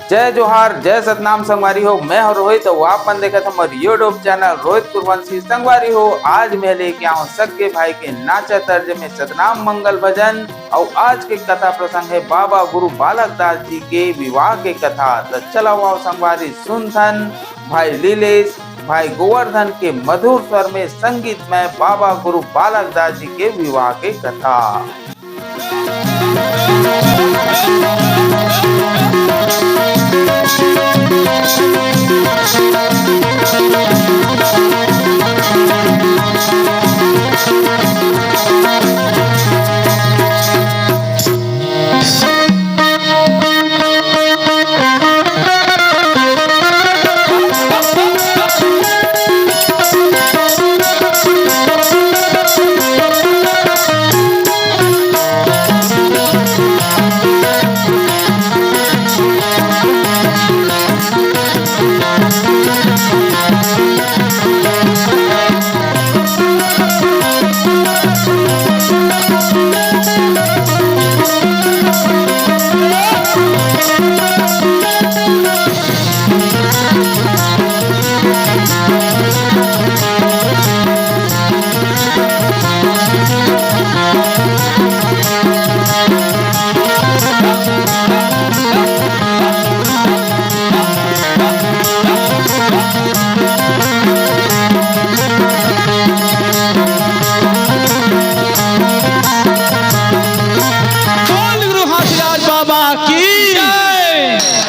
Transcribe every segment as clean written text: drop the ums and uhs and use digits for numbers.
जय जोहार, जय सतनाम संगवारी हो। मैं हूं रोहित। तो आप मन देखा हमारे यूट्यूब चैनल रोहित कुरवंशी संगवारी हो। आज मैं लेके आऊँ सक्के भाई के नाचा तर्ज में सतनाम मंगल भजन। और आज के कथा प्रसंग है बाबा गुरु बालक दास जी के विवाह के कथा। तो चलो आओ संगवारी सुनथन भाई लीलेश भाई गोवर्धन के मधुर स्वर में संगीत में बाबा गुरु बालक दास जी के विवाह के कथा।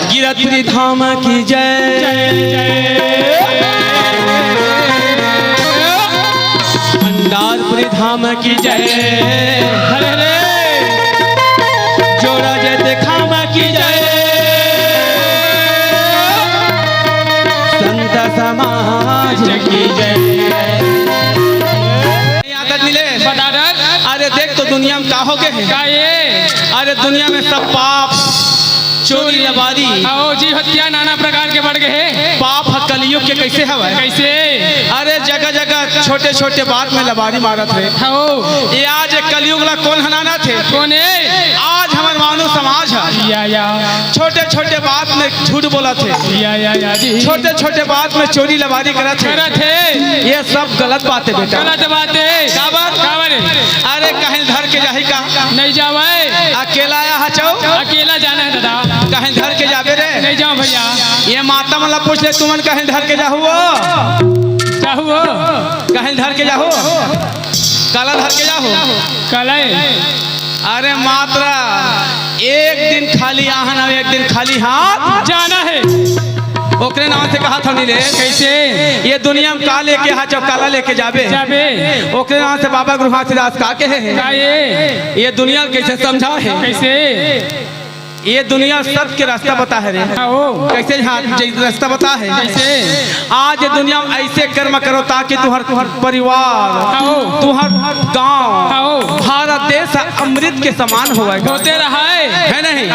गिरतपुरी धाम की जय, भंडारपुरी धाम की जय, हरे रे जोड़ा जय देखाम की जय, संत समाज की जय। आदत मिले अरे देख तो दुनिया में का हो गए। अरे दुनिया में सब पाप चोरी लबारी जी हत्या नाना प्रकार के बढ़ गए। पाप कलयुग के कैसे हवा कैसे। अरे जगह जगह छोटे छोटे बात में लबारी मारत है। ये आज कलयुग ला कौन हनाना थे। कौन है आज हमारे मानव समाज है। या छोटे छोटे बात में झूठ बोला थे। या जी छोटे छोटे बात में चोरी लबारी करत है। ये सब गलत बात है बेटा, गलत बात है। काबर अरे कहीं धर के जाही का नहीं जावे। अकेला आया हचो, अकेला जाना है दादा। कहीं धर के जाबे रे नहीं जाओ भैया। ये माता मला पूछ ले तुमन कहीं धर के जाहु चाहो कहीं धर के जाहु काला धर के जाहु कल अरे मात्रा एक दिन खाली आहन और एक दिन खाली हाथ जाना है। ओकरे नाम से कहा था नीले कैसे। ये दुनिया में का लेके हा जब काला लेके जाबे ओकरे नाम से बाबा गुरु घासीदास का के है। ये दुनिया कैसे समझा है। कैसे ये दुनिया सब के रास्ता बता है रे। कैसे रास्ता बता है। कैसे आज ये दुनिया में ऐसे कर्म करो ताकि तुहर परिवार तुहर गांव भारत देश अमृत के समान होते रहा है नहीं।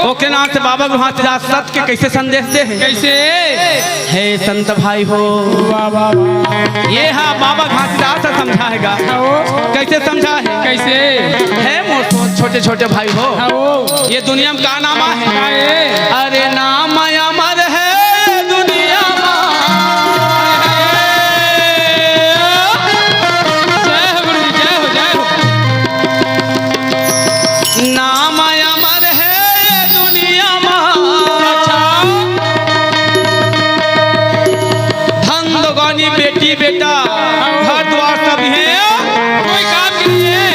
ओके नाम से बाबा गुरु घासीदास सत्य के कैसे संदेश दे है। कैसे हे संत भाई हो ये हाँ बाबा घासीदास से समझाएगा। कैसे समझा है। कैसे है छोटे छोटे भाई हो ये दुनिया में का नाम है। अरे नाम अमर है दुनिया में। जय हो गुरु जी, जय हो जय हो। नाम अमर है दुनिया में। अच्छा धन दोगानी बेटी बेटा घर द्वार सब है। कोई काम के लिए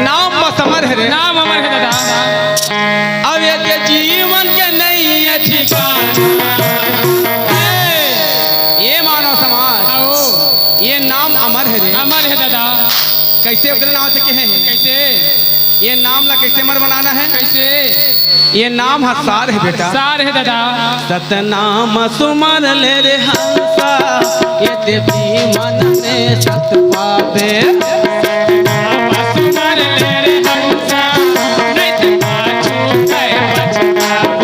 नाम बस अमर है रे। नाम अमर है दादा। अब ये जीवन के नहीं है ठिकाना। ये मान कैसे ओकरे नाम से कहे हैं? कैसे ये नाम ला कैसे मर बनाना है? कैसे ये नाम हसार है बेटा। सार है दादा सतनाम सुमर ले रे हंसा ये देवी मन में सत पावे। सुमर ले रे हंसा नहीं तो पाछू गए बचकावे।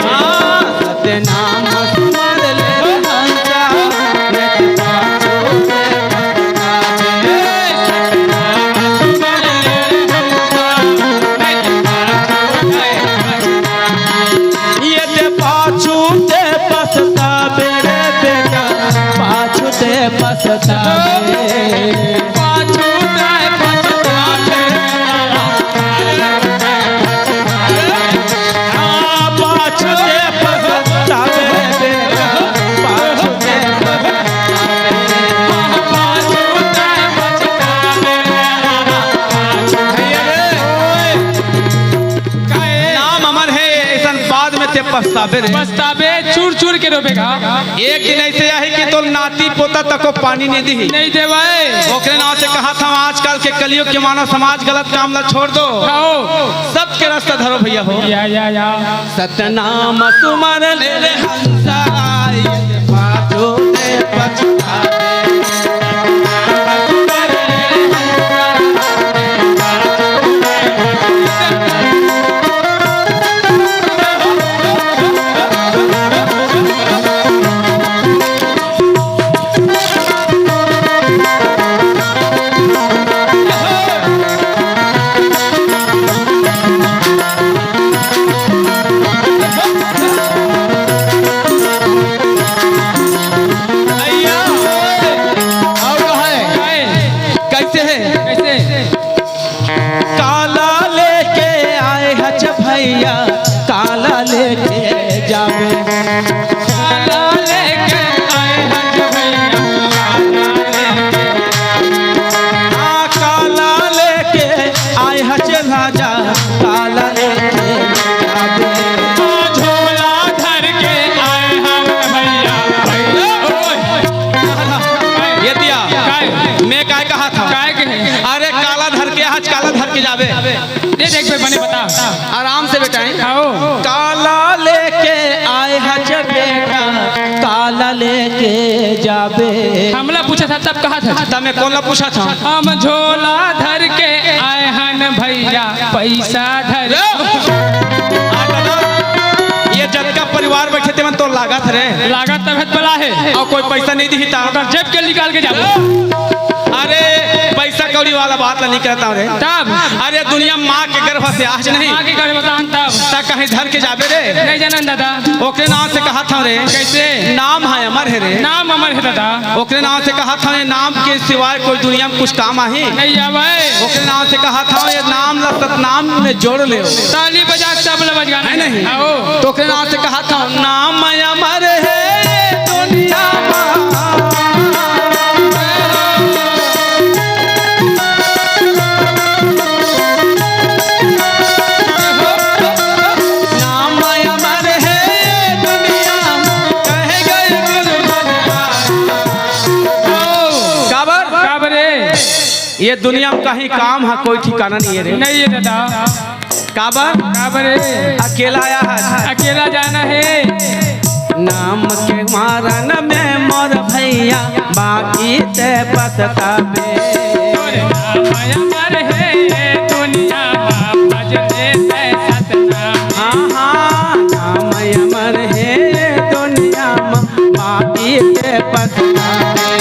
सतनाम सुमर ले रे हंसा नहीं तो पाछू गए बचकावे। सुमर ले रे हंसा नहीं तो पाछू गए बचकावे। ये ते पाछू ते पछतावे रे बेटा, पाछू ते पछतावे। पाछू गए बचकावे। पाछू ते पछतावे बेटा, पाछू ते पछतावे। पाछू गए बचकावे। नाम अमर है ऐसा बाद में ते पछतावे रे। पछतावे चूर चूर के रोपेगा एक दिन ऐसे आई कि तो नाती पोता तक को पानी नहीं दी। नहीं देवाए ओकरे नाम से कहा था आजकल के कलियुग के मानव समाज गलत काम ला छोड़ दो, खाओ सबके रास्ता धरो भैया हो। या सतनाम सुमर ले ले हंसा ये पाछू ते पछतावे। कैसे है? कैसे काला लेके आए हज भैया, काला लेके जावे। काला लेके आए हज भैया काला लेके आए हज राजा, काला लेके जावे। झोला धर के आए हम भैया ये दिया मैं काय कहा था? काय के अरे काला धर के हज, काला धर के जावे। दे देख पे बने बता आराम से बेटाएं। खाओ काला लेके आए हज बेटा, काला लेके जावे। हमला पूछा था तब कहा था तब मैं कौन ला पूछा था? हम झोला धर के आए हन भैया पैसा धर ये जग का परिवार बैठे थे मन तो लागत रे लागत तबीयत बला है और कोई पैसा नहीं दी था। अगर जेब के निकाल के जाओ अरे पैसा कौड़ी वाला बात नहीं करता रे। तब अरे दुनिया माँ के गर्भ से आज नहीं आगे करे बतान तब तक कहीं धर के जाबे रे। नहीं जानन दादा ओकरे नाम से कहा था रे। कैसे नाम है अमर है रे। नाम अमर है दादा ओकरे नाम से कहा था ये नाम के सिवाय कोई दुनिया में कुछ काम आही। नहीं आवे ओकरे नाम से कहा था ये नाम ला सतनाम में जोड़ ले। ताली बजा तबला बजा नहीं आओ तो ओकरे नाम से कहा था नाम अमर है दुनिया ये दुनिया में कहीं काम है कोई ठिकाना नहीं है रे। नहीं है दादा काबर अकेला आया है, अकेला जाना है। नाम के मारन में मोर भैया बाकी ते पछतावे। अमर है दुनिया भजने से सतनाम। हाँ नाम अमर है दुनिया में बाकी ते पछतावे।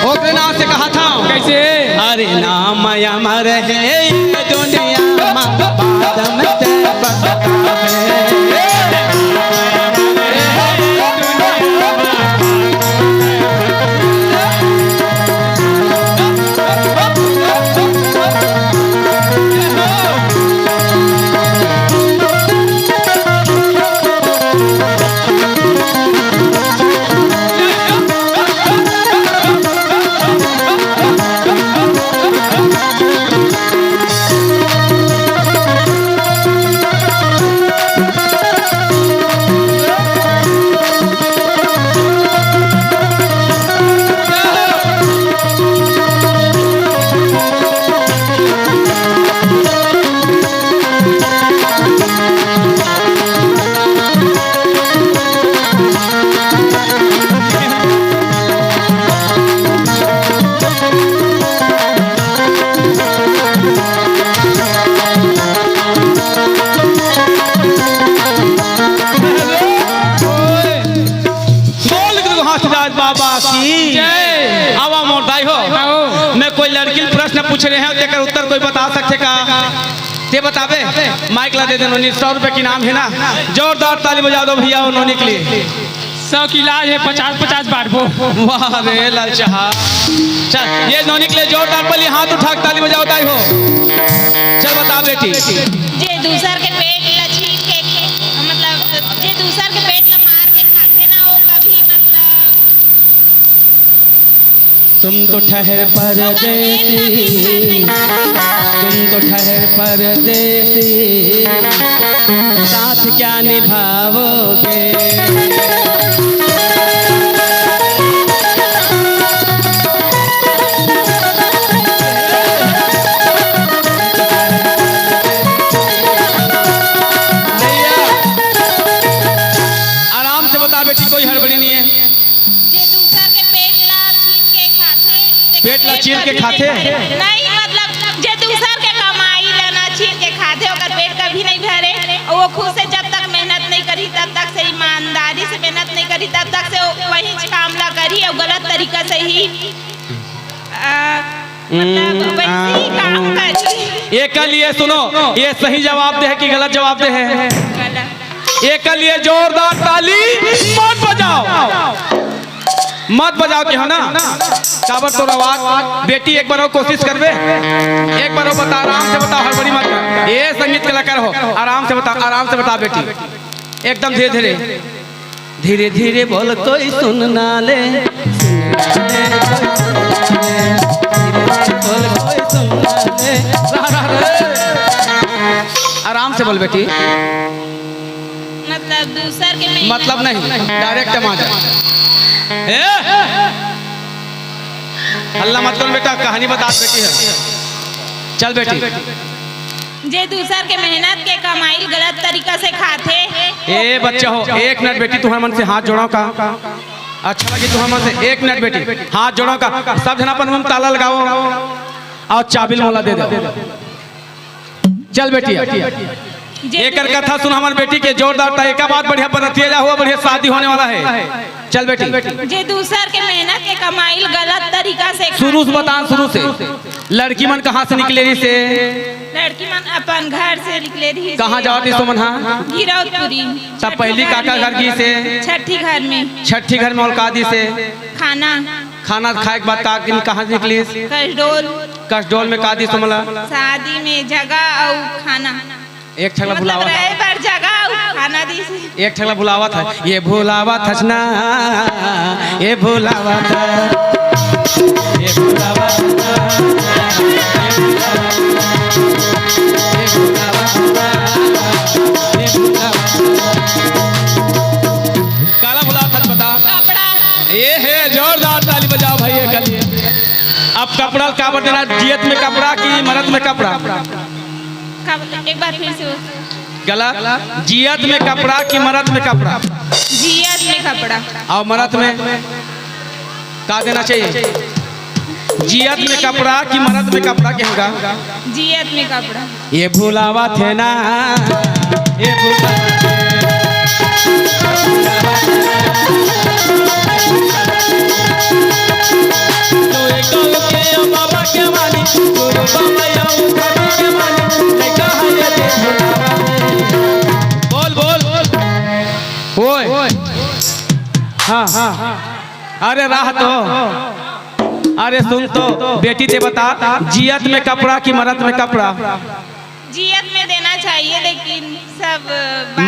ओकरे नाम से कहा था कैसे अरे नाम अमर है दुनिया में बाद में ते पछतावे। पूछ रहे हैं तेकर उत्तर कोई बता सकते का? ते बतावे माइक ला दे दे नोनी। 100 रुपए की नाम है ना, जोरदार ताली बजा दो भैया वो नोनी के लिए। 100 की लाज है, 50-50 बांटो। वाह रे लाल चाहा। चल ये नोनी के लिए जोरदार पहले हाथ उठा के ताली बजाओ ताई हो। चल बता बेटी। जे दूसर के पेट ला छीन के मतलब जे दूसर के पेट ला मार के खाते ना वो कभी मतलब तुम तो ठहर परदेसी, तुम तो ठहर परदेसी, साथ क्या निभाओगे? आराम से बता बेटी, कोई हड़बड़ी नहीं है। जे दूसर के पेट ला छीन के खाते पेट ला छीन के खाते? नहीं मतलब जे दूसर के कमाई ला ना छीन के खाते ओकर पेट कभी नहीं भरे। वो खुद से जब तक मेहनत नहीं करी तब तक से ईमानदारी से मेहनत नहीं करी तब तक से वही काम ला करी और गलत तरीका से ही मतलब वैसे ही काम करी। एक के लिए सुनो, ये सही जवाब दे है कि गलत जवाब दे है? गलत। एक के लिए जोरदार ताली मत बजाओ, मत बजाओ कि हो ना काबर तो आवाज। बेटी एक बार और कोशिश करबे, एक बार और बता, आराम से बता, हड़बड़ी मत कर। ये संगीत कलाकार हो, आराम से बता, आराम से बता बेटी, एकदम धीरे धीरे। धीरे धीरे बोल कोई सुन ना ले, आराम से बोल बेटी। मतलब दूसर के में मतलब नहीं, डायरेक्ट आ जा। हल्ला मत कर बेटा, कहानी बता बेटी है। चल बेटी। जे दूसर के मेहनत के कमाई गलत तरीका से खाते। ए बच्चा हो, 1 मिनट बेटी, तुम्हारे मन से हाथ जोड़ो का? अच्छा लगी तुम्हारे मन से? 1 मिनट बेटी, हाथ जोड़ो का? सब जना अपन मुंह ताला लगाओ और चाबिल मोला दे दो। चल बेटी, एक कथा सुन हमारे बेटी के जोरदार ता। एक बात बढ़िया बनतिया हुआ, बढ़िया शादी होने वाला है। चल बेटी। जे दूसर के मेहनत के कमाई गलत तरीका से शुरू से बता, शुरू से। लड़की मन कहाँ से निकले रही से? लड़की मन अपन घर से निकले रही। कहाँ जाती सो मन? हाँ गिरौदपुरी। तब पहली काका घर की से? छठी घर में। छठी घर में औलका दी से? खाना खाना खाए के बाद कहाँ से निकली? कसडोल। कसडोल में का दी सोमला? शादी में जगह और खाना। एक ठगला बुलावा मतलब रहे पर जगह और खाना दी से। एक ठगला बुलावा था, ये भुलावा था ना, ये भुलावा था, ये भुलावा था, काला बुलावा था बता। कपड़ा। ये है, जोरदार ताली बजाओ भाई ये के लिए। अब कपड़ा का देना, जियत में कपड़ा की मरद में कपड़ा? एक बार फिर से। गला जियत में कपड़ा की मरद में कपड़ा? जियत में कपड़ा। और मरद में का देना चाहिए? जियत में कपड़ा की मरद में कपड़ा क्या होगा? जियत में कपड़ा। ये भुलावा थे ना, ये बाबा के वाली, बोल बोल ओए। हाँ हाँ, अरे राह तो, अरे सुन तो बेटी ते बता, जियत में कपड़ा की मरद में कपड़ा? जियत में देना चाहिए लेकिन सब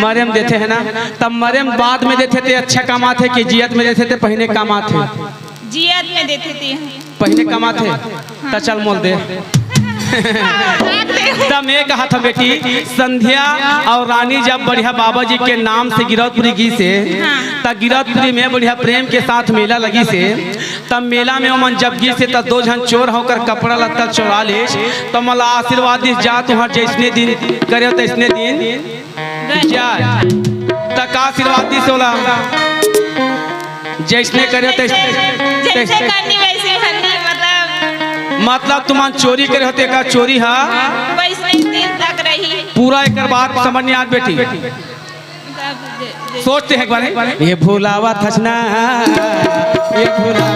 मरम देते हैं ना, तब मरम बाद में देते थे अच्छा कमाते कि जियत में देते थे पहले कमाते? जियत में देते थे पहले कमाते। तो चल मोल दे। तब मैं कहा था बेटी, संध्या और रानी जब बढ़िया बाबा जी के नाम से गिरौदपुरी की से, तब गिरौदपुरी में बढ़िया प्रेम के साथ मेला लगी से, तब मेला में मन जब गी से तब 2 जन चोर होकर कपड़ा लत्ता चुरा ले, तो मला आशीर्वाद जा तुम्हार जैसने दिन करे तैसने दिन जा, तक आशीर्वाद से बोला जैसने करे जैसे करनी वैसे भरनी। मतलब तुम चोरी करे होते का चोरी है वैसे दिन तक रही। पूरा एक बात समझ नहीं आत बेटी? सोचते हैं एक बार, ये भुलावा थसना, ये भुलावा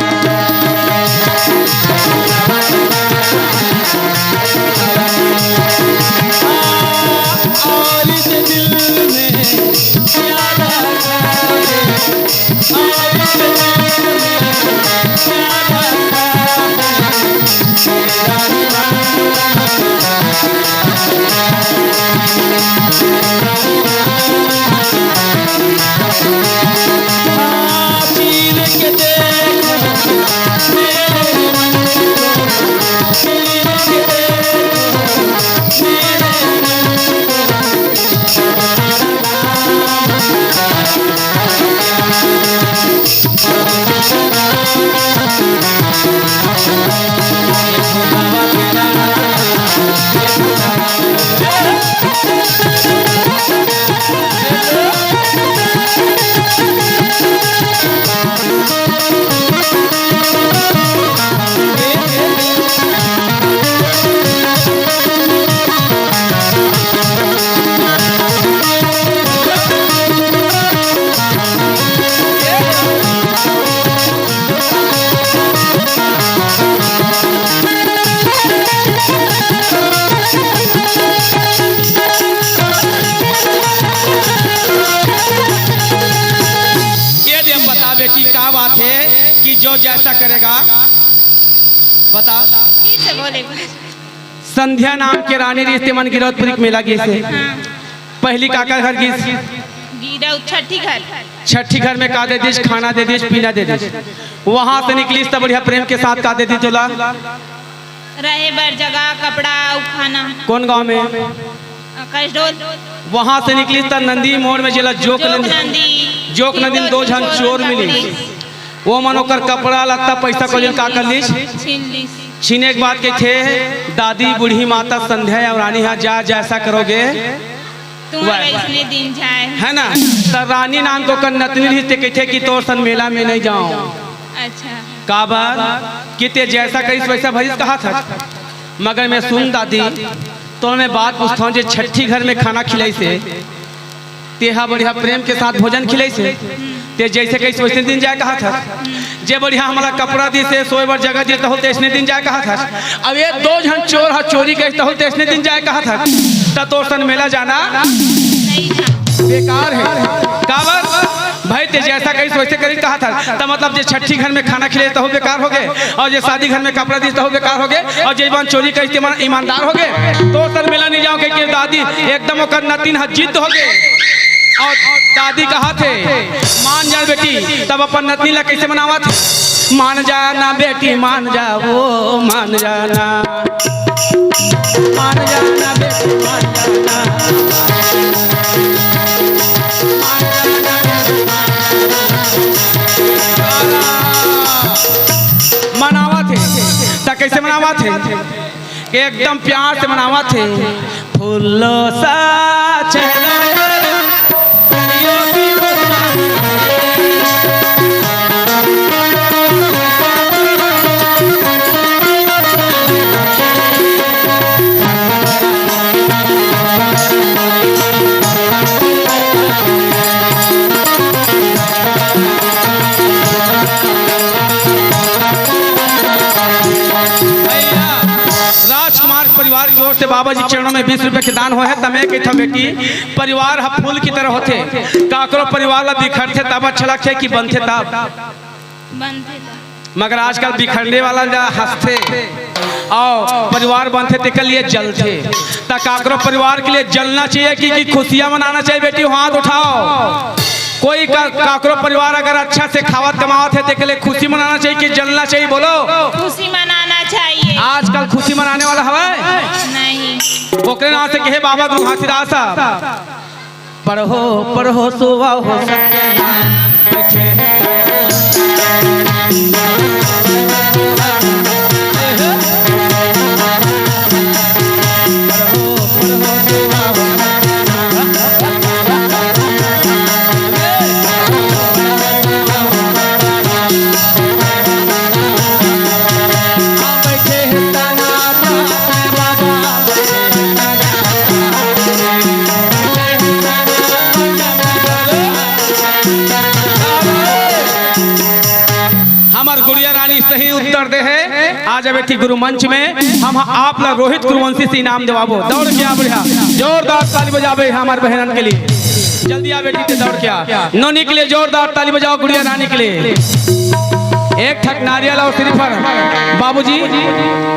कि जो जैसा करेगा बता। ठीक से बोले। संध्या नाम के रानी रिश्ते मन गिरौदपुरी के मेला गई से हाँ। पहली काका घर गई गिरा छठी घर। छठी घर में का दे दिश, खाना दे दिश, पीना दे दिश। वहां से निकली तो बढ़िया प्रेम के साथ का दे दी तोला रहे बर जगह, कपड़ा और खाना। कौन गांव में? कसडोल। वहां से निकली तो नंदी मोड़ में जिला जोक नंदी दो जन चोर मिली। वो मन ओकर कपड़ा लगता पैसा को का कर लीस छीने के बाद के थे दादी बूढ़ी माता संध्या और रानी यहाँ जा जैसा करोगे तुम्हारे दिन जाए है ना। तो रानी नाम को कन्नतनी रिश्ते कहते कि तोर सन मेला में नहीं जाऊं। अच्छा काबर किते जैसा करीस वैसा भरीस कहा था। मगर मैं सुन दादी तो मैं बात पूछता हूँ, छठी घर में खाना खिलाई से तेहा बढ़िया प्रेम के साथ भोजन खिलाई से ते जैसे कैसे वैसे दिन जाए कहा था। जे बढ़िया हमारा कपड़ा दी से सोए बार जगह देता हो तेसने दिन जाए कहा था। अब ये दो जन चोर हा चोरी कहता हो तेसने दिन जाए कहा था। तो तोर सन मेला जाना नहीं था। बेकार है। काबर भाई ते जैसा कैसे वैसे करी कहा था। तो मतलब जे छठी घर में खाना खिले तो बेकार हो गए, और जे शादी घर में कपड़ा दी तो बेकार हो गए, और जे चोरी कहते ईमानदार हो गए। तो सर मेला नहीं जाओ कि दादी एकदम ओकर नतीन जिद हो गए। और दादी कहा थे मान जा बेटी, तब अपन नतनी ला कैसे मनावा थे। मान जाना बेटी मान जा, वो मान जाना, मान जाना बेटी मान जाना, मनावा थे। तो कैसे मनावा थे कि एकदम प्यार से मनावा थे। फूलों सा चेहरा परिवार की ओर से बाबा जी चरणों में 20 रुपए के दान हो है। तमे कहता बेटी परिवार हा फूल की तरह होते, काकरो परिवार ला बिखरते तब अच्छा लगते कि बनते तब। मगर आजकल बिखरने वाला हंसते और परिवार बनते ते के लिए जलते। तो काकरो परिवार के लिए जलना चाहिए कि खुशियां मनाना चाहिए। बेटी हाथ उठाओ। कोई काकरो परिवार अगर अच्छा से खावत कमावत है तो के लिए खुशी मनाना चाहिए कि जलना चाहिए। बोलो खुशी मनाना चाहिए। आजकल खुशी मनाने वाला हवा नहीं। ओकरे नाम से कहे बाबा गुरु घासीदास पढ़ो पढ़ो सुबह हो गुड़िया रानी सही उत्तर दे है। आज बैठी गुरु मंच में हम आप ला रोहित कुरुवंशी से इनाम देवाबो। दौड़ के आ बढ़िया जोरदार ताली बजावे हमारे बहनन के लिए। जल्दी आ बेटी ते दौड़ के आ। नोनी के लिए जोरदार ताली बजाओ गुड़िया रानी के लिए। एक ठक नारियल और श्रीफल बाबूजी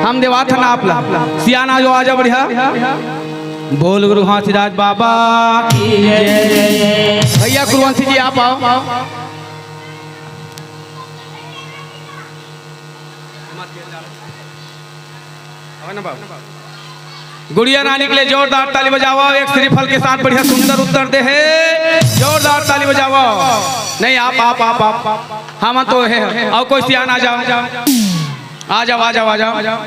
हम देवा था ना आप ला सियाना जो आ जाओ बढ़िया। बोल गुरु घासीदास बाबा की जय। भैया कुरुवंशी जी आप आओ। गुड़िया रानी के लिए जोरदार ताली बजाओ। एक श्रीफल के साथ बढ़िया सुंदर उत्तर दे है। जोरदार ताली बजाओ। नहीं आप हम तो है और कोई सियान आ जाओ आ जाओ आ जाओ आ जाओ।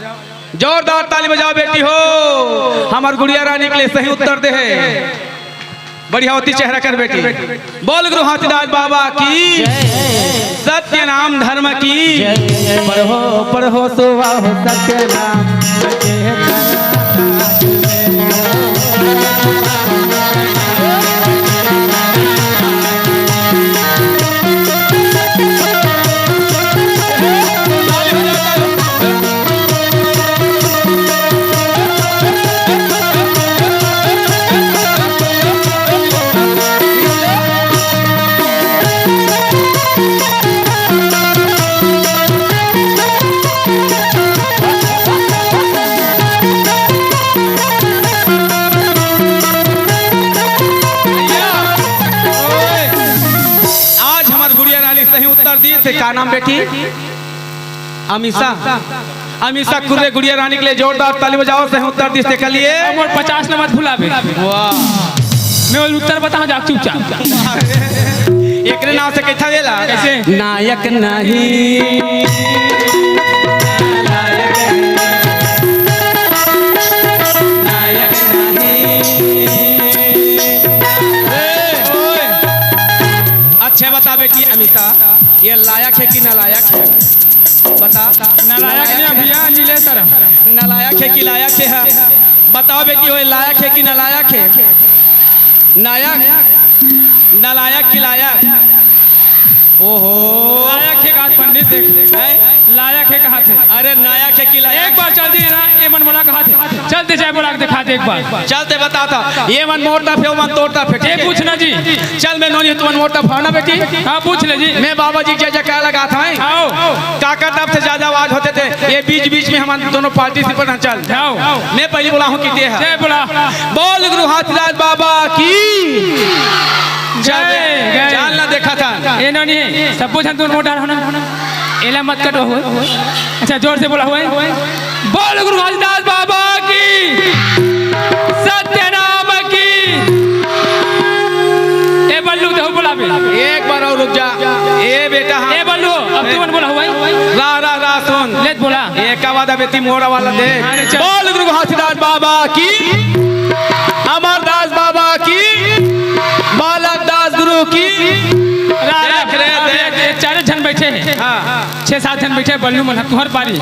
जोरदार ताली बजाओ बेटी हो। हमार गुड़िया रानी के लिए सही उत्तर दे है। बढ़िया होती चेहरा कर बेटी। बोल गुरु घासीदास बाबा की सत्य नाम धर्म की। पढ़ो पढ़ो सुबह हो सत्य नाम। सही उत्तर दी से का नाम बेटी अमीषा अमीषा कुर्रे गुड़िया रानी के लिए जोरदार ताली बजाओ सही उत्तर दी से लिए और 50 न मत भुलावे वाह मैं वो उत्तर बताऊं जा चुपचाप एकरे नाम से कैसा वेला कैसे? नायक नहीं अच्छे बता बेटी अमिता ये लायक है कि नालायक है बता नालायक नहीं भैया नीले सर नालायक है कि लायक है बताओ बेटी वो लायक है कि नालायक है नायक नालायक कि लायक ओहो लायक है कहा पंडित देख लायक है कहा थे अरे नायक है कि लायक एक बार चल दी ना ये मन बोला कहा थे चलते जाए बोला दिखा दे एक बार चलते बताता ये मन मोड़ता फिर मन तोड़ता फिर ये पूछना जी चल मैं नोनी तुम मोड़ता फाना बेटी हाँ पूछ ले जी मैं बाबा जी क्या क्या लगा था आओ काका तब से ज्यादा आवाज होते थे ये बीच बीच में हमारे दोनों पार्टिसिपेंट चल आओ मैं पहले बोला हूँ कि है जय बोला बोल गुरु हाथीराज बाबा की जय जान ना देखा था ये नोनी सब पूछ हम तुम मोटा होना एला मत कटो हो अच्छा जोर से बोला हुआ बोल गुरु हरिदास बाबा की सत्य नाम की ए बल्लू तो बोला बे एक बार और रुक जा ए बेटा हाँ ए बल्लू अब तू बोला हुआ रा सुन लेट बोला एक का वादा बेटी मोड़ा वाला दे अरे चल। बोल गुरु हाथीराज बाबा की अमरदास बाबा की बालक दास गुरु की चार जन बैठे हैं 6-7 जन बैठे बल्लू मन तुहर पारी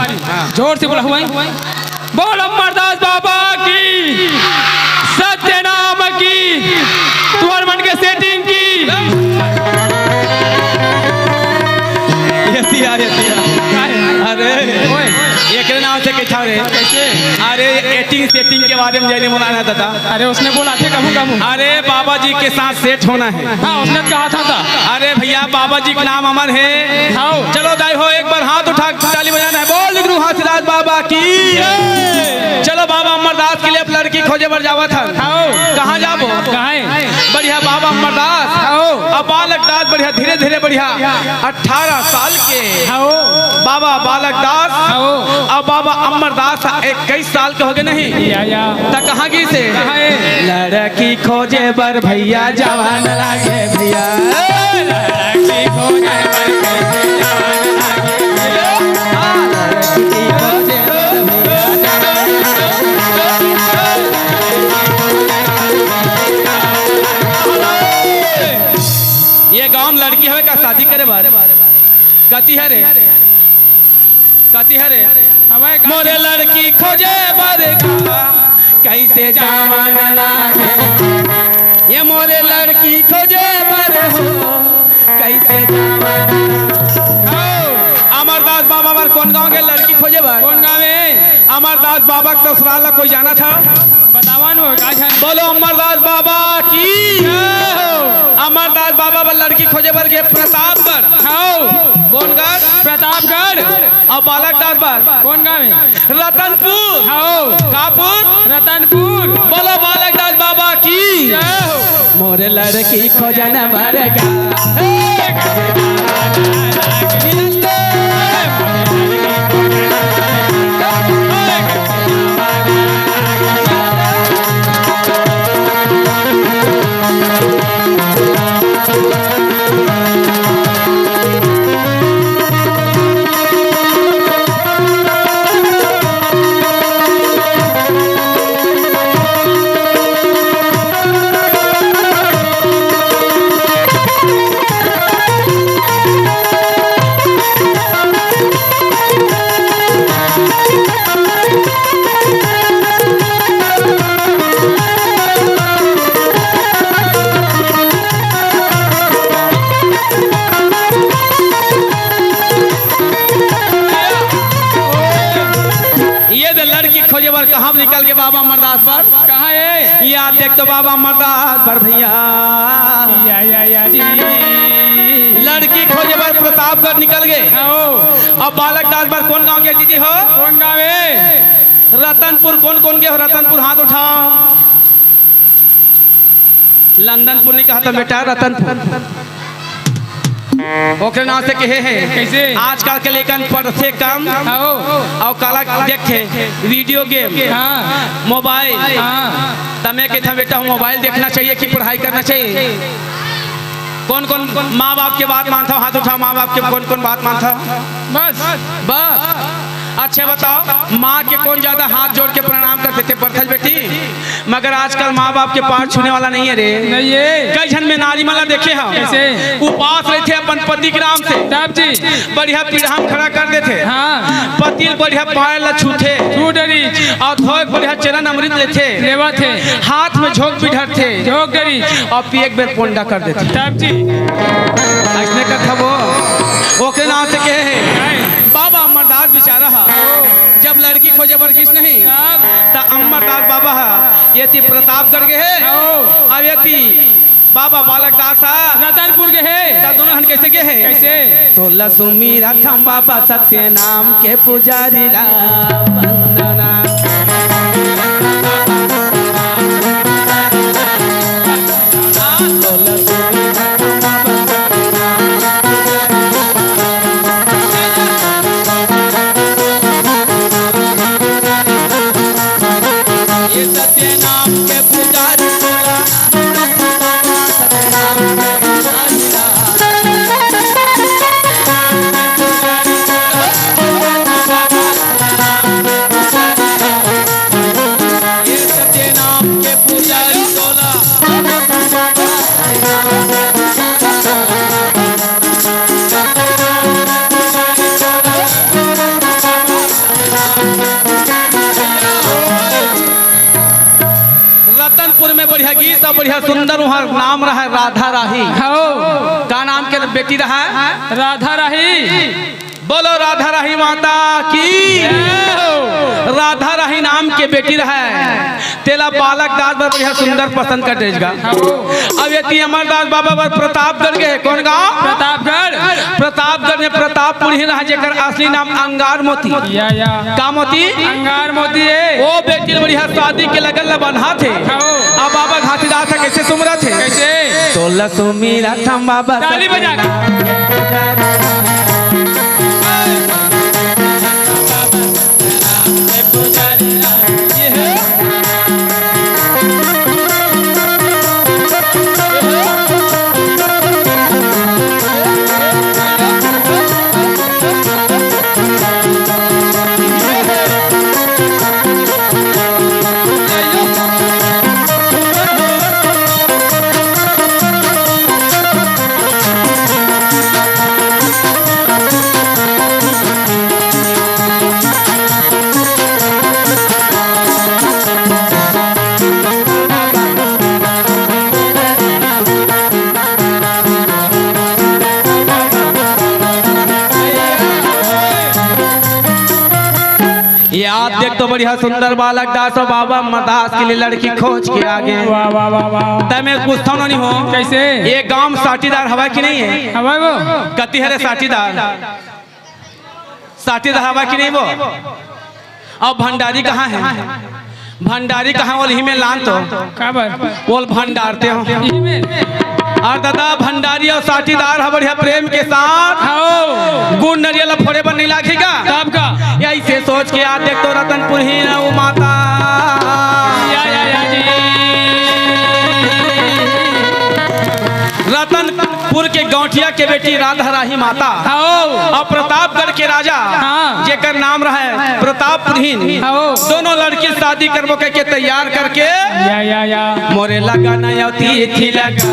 जोर से बोला हुआ बोल अमरदास बाबा की सत्य नाम की तुहर मन के सेटिंग की अरे एक नाम से कैसा रे अरे एटिंग सेटिंग के बारे में जाने बोला था अरे उसने बोला थे कबू कबू अरे बाबा जी के साथ सेट होना है हाँ उसने कहा था अरे भैया बाबा जी का नाम अमर है आओ चलो दाई हो एक बार हाथ उठा ताली बजाना है बोल गुरु हाथीराज बाबा की चलो बाबा अमरदास के लिए अब लड़की खोजे बर जावा था आओ कहाँ जाबो कहाँ बढ़िया बाबा अमरदास आओ अब बालक दास बढ़िया धीरे धीरे बढ़िया 18 साल के आओ बाबा बालक दास आओ अब बाबा अमरदास 21 साल के हो गए नहीं या त कहाँ की से कहाँ है लड़की खोजे बर भैया जवान लागे भैया लड़की खोजे बर भैया जवान लागे भैया लड़की खोजे बर भैया ये गांव में लड़की हवे का शादी करे बार कती है रे कती है रे हमें मोरे लड़की खोजे बर कैसे जवान लागे ये मोरे लड़की खोजे बर हो कैसे जवान अमरदास बाबा बार कौन गांव के लड़की खोजे बर कौन गाँव है अमरदास बाबा के ससुराल कोई जाना था बतावा नो बोलो अमरदास बाबा की अमरदास बाबा पर लड़की खोजे बर के प्रतापगढ़ कौन गढ़ प्रतापगढ़ और बालकदास बार कौन गाँव है रतनपुर कापुर रतनपुर बोलो बालकदास बाबा की मोरे लड़की खोजन भरगा कहाँ निकल के बाबा अमरदास पर कहाँ है यहाँ देख तो बाबा अमरदास पर भैया या जी लड़की खोजे पर प्रतापगढ़ निकल गए। अब बालकदास पर कौन गांव के दीदी हो? कौन गाँव है? रतनपुर। कौन कौन के हो रतनपुर? हाथ उठाओ। लंदनपुर नहीं कहा था बेटा, रतनपुर। ओकरे नाम से कहे है कैसे? आजकल के लेकिन पढ़ते कम आओ और काला देखे वीडियो गेम हाँ मोबाइल हाँ तमें कहता बेटा मोबाइल देखना चाहिए कि पढ़ाई करना चाहिए? कौन कौन माँ बाप के बात मानता हो? हाथ उठा। माँ बाप के कौन कौन बात मानता? बस बस अच्छा बताओ, माँ के कौन ज्यादा हाथ जोड़ के प्रणाम करते थे पर्थल बेटी? मगर आजकल माँ बाप के पार छूने वाला नहीं है रे। नहीं है। कई जन में नारी माला देखे हम कैसे? उपवास रहे थे अपन पति के नाम से, साहब जी बढ़िया पीढ़ाम खड़ा कर देते। हाँ पति बढ़िया पायल ला छूटे छूटरी और धोए बढ़िया चरण अमृत लेते, लेवा थे हाथ में झोंक भी धरते जोक डरी और पी एक बेर पोंडा कर देते। साहब जी ऐसने का था वो ओकरे नाम से कहे है बाबा अमरदास बेचारा जब लड़की खोजे बरगिस नहीं तो अमरदास बाबा ये थी प्रतापगढ़ के है अब ये थी बाबा बालक दास रतनपुर के है। दोनों हन कैसे के है? कैसे? तो लसुमीरा थम बाबा सत्य नाम के पुजारी ला वंदना। रतनपुर में बढ़िया गीत और बढ़िया सुंदर वहाँ नाम रहा है राधा राही। हाँ का नाम के बेटी रहा है? राधा राही। बोलो राधा राही माता की। राधा राही नाम के बेटी रहा है तेला बालक दास पर बढ़िया सुंदर पसंद कर देगा। अब ये अमरदास बाबा पर प्रतापगढ़ के कौन गाँव? प्रतापगढ़। प्रतापगढ़ में प्रतापपुर ही रहा जेकर असली नाम अंगार मोती। या का मोती? अंगार मोती है। वो बेटी बढ़िया शादी के लगन बंधा थे अब बाबा घाटीदार था कैसे सुमरा थे? कैसे? तो लसुमीरा थम बाबा ताली बजा याद देख तो बढ़िया सुंदर बालक दास और बाबा अमरदास के लिए लड़की खोज के आगे। वाह वाह वाह वाह। तमें पूछता नहीं हो कैसे? ये गांव साटीदार हवा की नहीं है? हवा वो कति है साटीदार? साटीदार हवा की नहीं वो? अब भंडारी कहाँ है? भंडारी कहाँ? वो ही में लान तो खबर बोल भंडारते हो और दादा भंडारी और साटीदार है बढ़िया प्रेम के साथ गुण नरियल फोड़े पर नहीं लागेगा तब का ऐसे सोच के आज देख तो रतनपुर ही ना वो माता या जी। रतनपुर के गौठिया के बेटी राधा राही माता और प्रतापगढ़ के राजा हाँ। जेकर नाम रहा है प्रतापहीन दोनों लड़की शादी करबो के तैयार करके या मोरे लगा नया तिथि लगा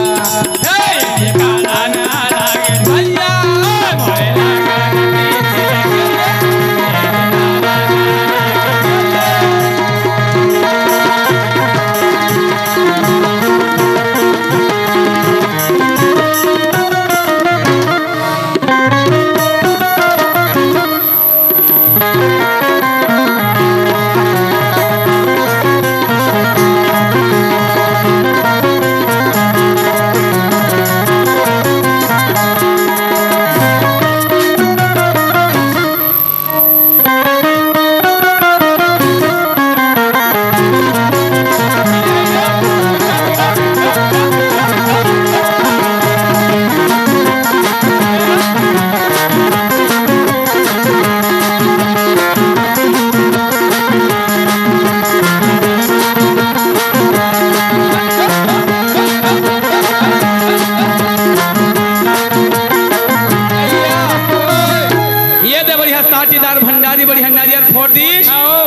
सारी बढ़िया नारियल फोड़ दी। आओ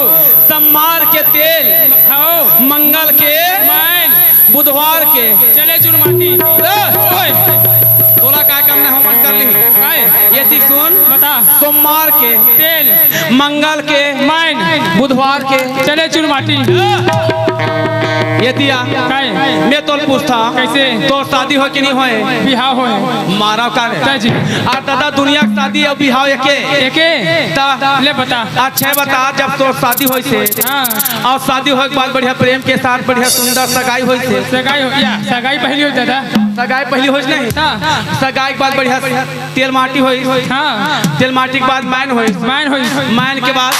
सोमवार के तेल, आओ मंगल के, मैन बुधवार के। चले चुरमाटी। ओए तोला का काम ना होमन कर ली। काय ये ठीक सुन, बता। सोमवार के तेल, मंगल के, मैन बुधवार के। चले चुरमाटी। ये दिया काय मैं तो पूछता कैसे? तो शादी हो कि नहीं होए? बिहाव होए मारा कर जी। आ दादा दुनिया की शादी और बिहाव एके एके ता ले बता। अच्छा बता, जब तो शादी होई से हाँ और शादी होए के बाद बढ़िया प्रेम के साथ बढ़िया सुंदर सगाई होई से। सगाई हो गया। सगाई पहली हो दादा। सगाई पहली होई नहीं, हाँ सगाई के बाद बढ़िया तेल माटी होई। हाँ तेल माटी के बाद मैन होई। मैन होई। मैन के बाद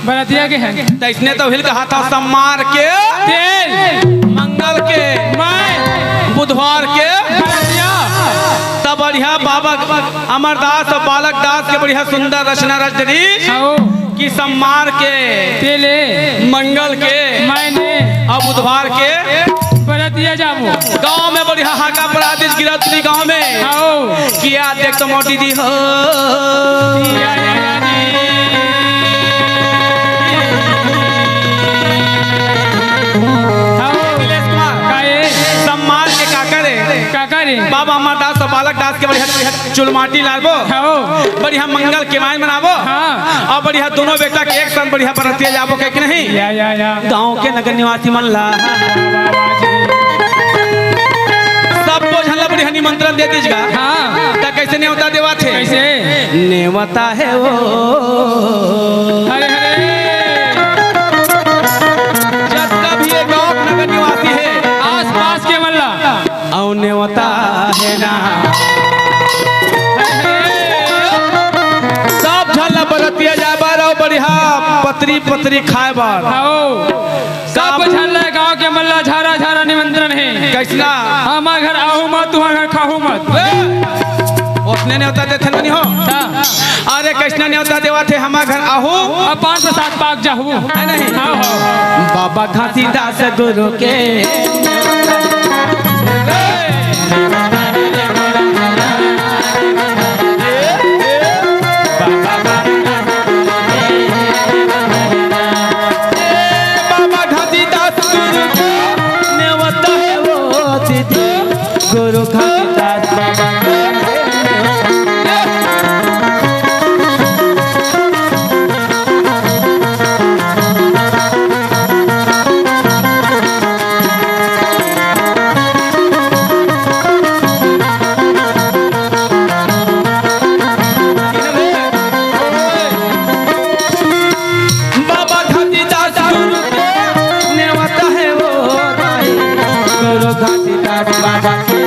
बरतिया के है तो इसने तो हिल कहा था सोमवार के तेल, मंगल के, मैन बुधवार के। बरतिया। तब बढ़िया बाबा अमरदास और बालक दास के बढ़िया सुंदर रचना रचनी आओ कि सोमवार के, तेले, मंगल के मैंने और बुधवार के बरतिया जाबो। गांव में बढ़िया हाका परादिश गिरतरी गांव में आओ किया देख तो मोटी दी हो। या दी। आओ नीलेश कुमार काए सम्मान के काकरे काका रे। बाबा अमरदास और बालक दास के बढ़िया चुलमाटी लालबो, आओ बढ़िया मंगल के मायन बनाबो हाँ और बढ़िया दोनों बेटा के एक संग बढ़िया बरतिया जाबो के नहीं। या गांव के नगर निवासी मन ला सबको झल्ला बढ़िया निमंत्रण दे दीजिएगा। हाँ तो कैसे न्योता देवा थे? कैसे? नेवता है वो हरे हरे जब कभी ये गांव के नगर निवासी है आस पास के मल्ला। और नेवता है ना सब झल्ला बरतिया जाबा रहो बढ़िया पतरी पतरी खाए बार। आओ सब झल्ला गांव के मल्ला झारा झारा निमंत्रण है। कैसना हमार घर आहू मत, तुम्हारे घर खाहू मत। उसने न्योता देते नहीं हो। अरे कैसना न्योता देवा थे हमारे घर आहू अब 5 प्रसाद पाक जाहू है नहीं। हाँ हाँ बाबा घासीदास गुरु के बाबा घासीदास गुरु के न्योता है वो दीदी गुरु घासीदास बाबा बाबा घासीदास गुरु के न्योता है वो भाई गुरु घासीदास बाबा के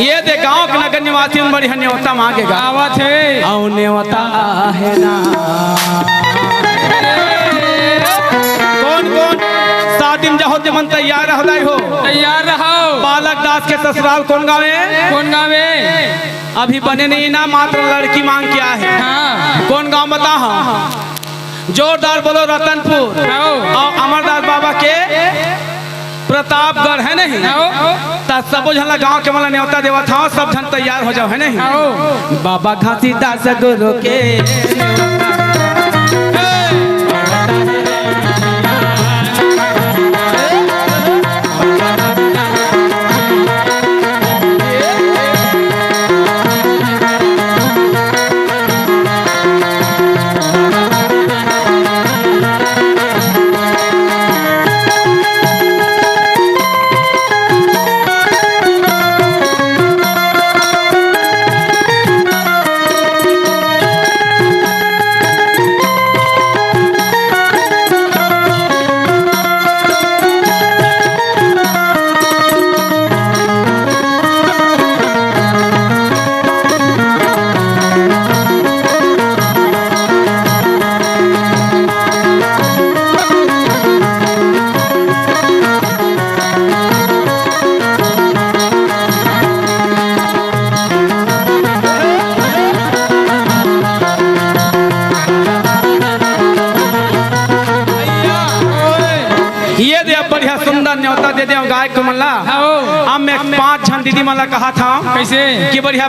ये दे गांव के नगर निवासी में बढ़िया न्योता मांगेगा। आवत है। औ न्योता है ना कौन कौन शादी में जाहो जमन तैयार रहलाई हो। तैयार रहो। बालक दास के ससुराल कौन गाँव है? कौन गावे? अभी बने नहीं ना, मात्र लड़की मांग किया है। हाँ कौन गांव बता? जोरदार बोलो रतनपुर। आओ और अमरदास बाबा के प्रतापगढ़ है नहीं। आओ सब झला गांव के मला न्योता देवा था, सब जन तैयार हो जाओ है नहीं। आओ बाबा घासीदास गुरु के ला न्योता दे दे गाय को मन ला। अब मैं 5 झन दीदी मन ला कहा था कैसे कि बढ़िया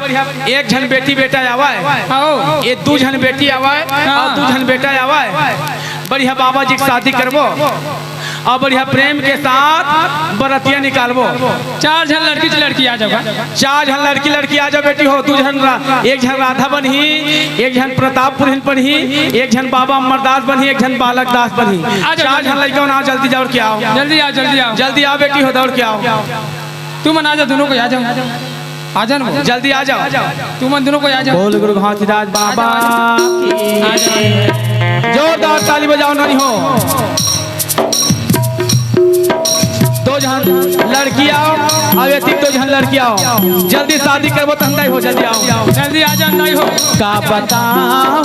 1 झन बेटी बेटा आवाए, ये 2 झन बेटी आवाए और 2 झन बेटा आवाए, बढ़िया बाबा जी की शादी करबो और बढ़िया प्रेम के साथ बरतिया निकालबो। 4 झन लड़की लड़की आ जाओ। 4 झन लड़की आ जाओ बेटी हो। 2 झन 1 झन राधा बनही, 1 झन प्रतापपुर बनही, 1 झन बाबा अमरदास बनही, 1 झन बालक दास बनही। 4 झन लड़का ना जल्दी दौड़ के आओ, जल्दी आओ जल्दी आओ जल्दी आओ बेटी हो, दौड़ के आओ। तू मन आ जा, दोनों को आ जाओ, आ जा ना, जल्दी आ जाओ, तू मन दोनों को आ जाओ। बोल गुरु घासीदास बाबा जोरदार ताली बजाओ नहीं हो। 2 झन लड़की आओ और ये 2 झन लड़की आओ, जल्दी शादी करबो तो अंदर हो, जल्दी आओ, जल्दी आ जा नहीं हो। का बताओ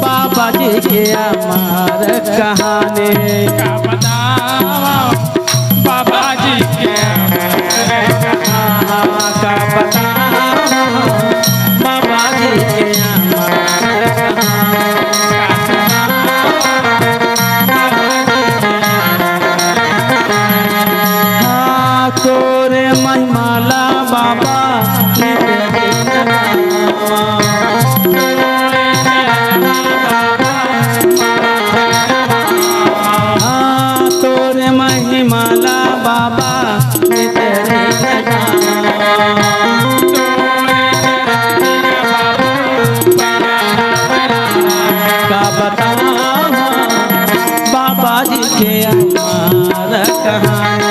बाबा जी के अमर कहानी, का बताओ बाबा जी के का बताओ बाबा जी के तोरे महिमाला बाबा तोरे महिमाला बाबा का बताओ बाबा जी के अमर कहानी।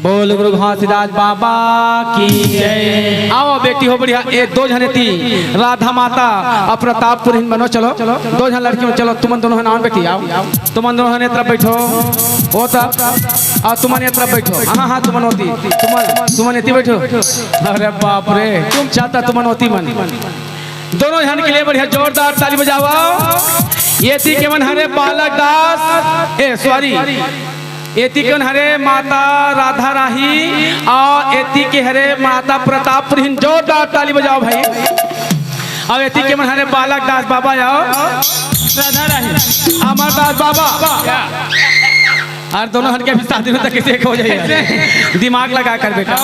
बोल गुरु घासीदास बाबा की जय। आओ बेटी हो बढ़िया, ये 2 झन थी राधा माता और प्रतापपुर बनो। चलो 2 झन लड़की में चलो, तुम दोनों नाम बेटी आओ, तुम दोनों ने तरफ बैठो हो तब, और तुम ने तरफ बैठो। हाँ हाँ तुम होती, तुम नेती बैठो। अरे बाप रे, तुम चाहता तुम होती मन। दोनों झन के लिए बढ़िया जोरदार ताली बजाओ। ये थी के मन हरे बालक दास, ए सॉरी एती के हरे माता राधा राही और एती के हरे माता प्रतापपुर। जोरदार ताली बजाओ भाई। और एती के मन हरे बालक दास बाबा आओ, राधा राही अमरदास बाबा। और दोनों हन के भी शादी में तक कैसे हो जाए, दिमाग लगा कर बेटा।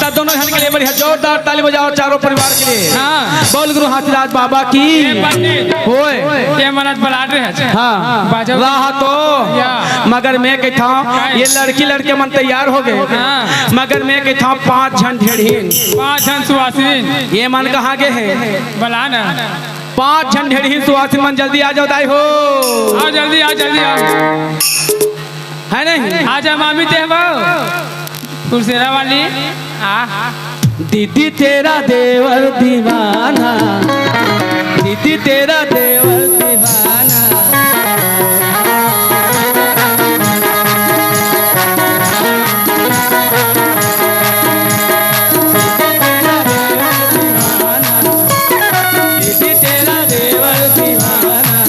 तब दोनों हन के लिए बढ़िया जोरदार ताली बजाओ चारों परिवार के लिए। हाँ। बोल गुरु घासीदास बाबा की होए। ये मनत बलाट रहे। हाँ बाजो रहा तो मगर मैं कहता हूँ ये लड़की लड़के मन तैयार हो गए। हाँ। मगर मैं कहता हूँ 5 झन ढेढ़ीन, 5 झन सुवासिन। ये मन कहाँ गए हैं? बला ना 5 झन ढेढ़ीन सुवासिन मन जल्दी आ जाओ दाई हो। आओ जल्दी आओ जल्दी आओ, है नहीं? आजा मामी देव कुर्सेरा वाली। दीदी तेरा देवर दीवाना, दीदी तेरा देवर दीवाना। दीदी तेरा देवर दीवाना।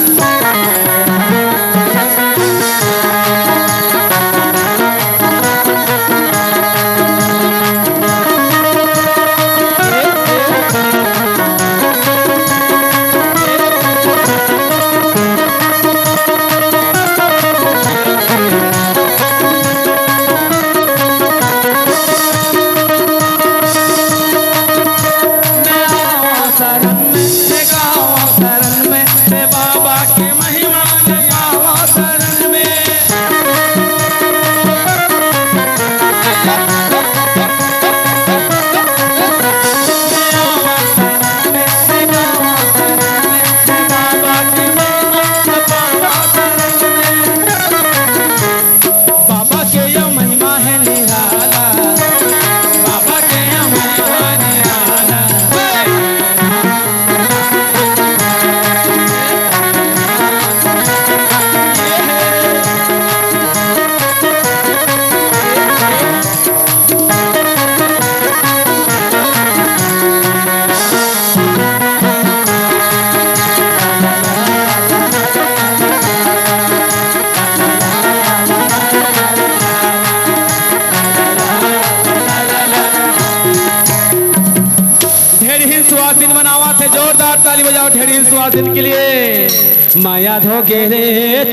सुहासिन बनावा थे, जोरदार ताली बजाओ ढेरी सुहासिन के लिए। माया हो गे रे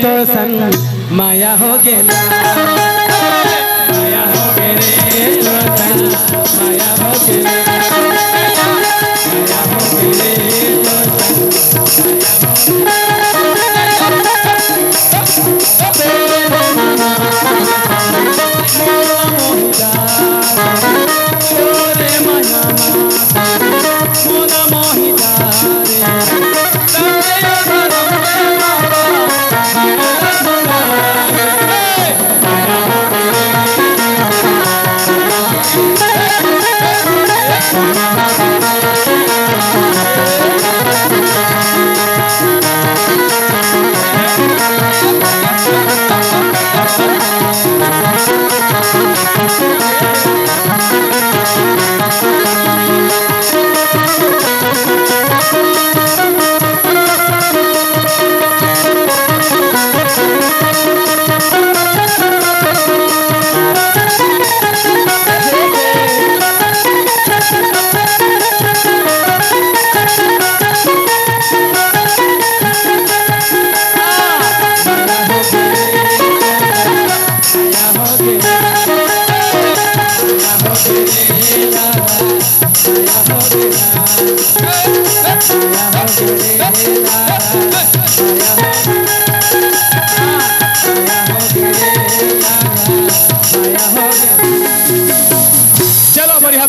तो सन माया हो गे ना, माया हो गे रे तो सन माया हो गे रे, माया हो गे रे तो सन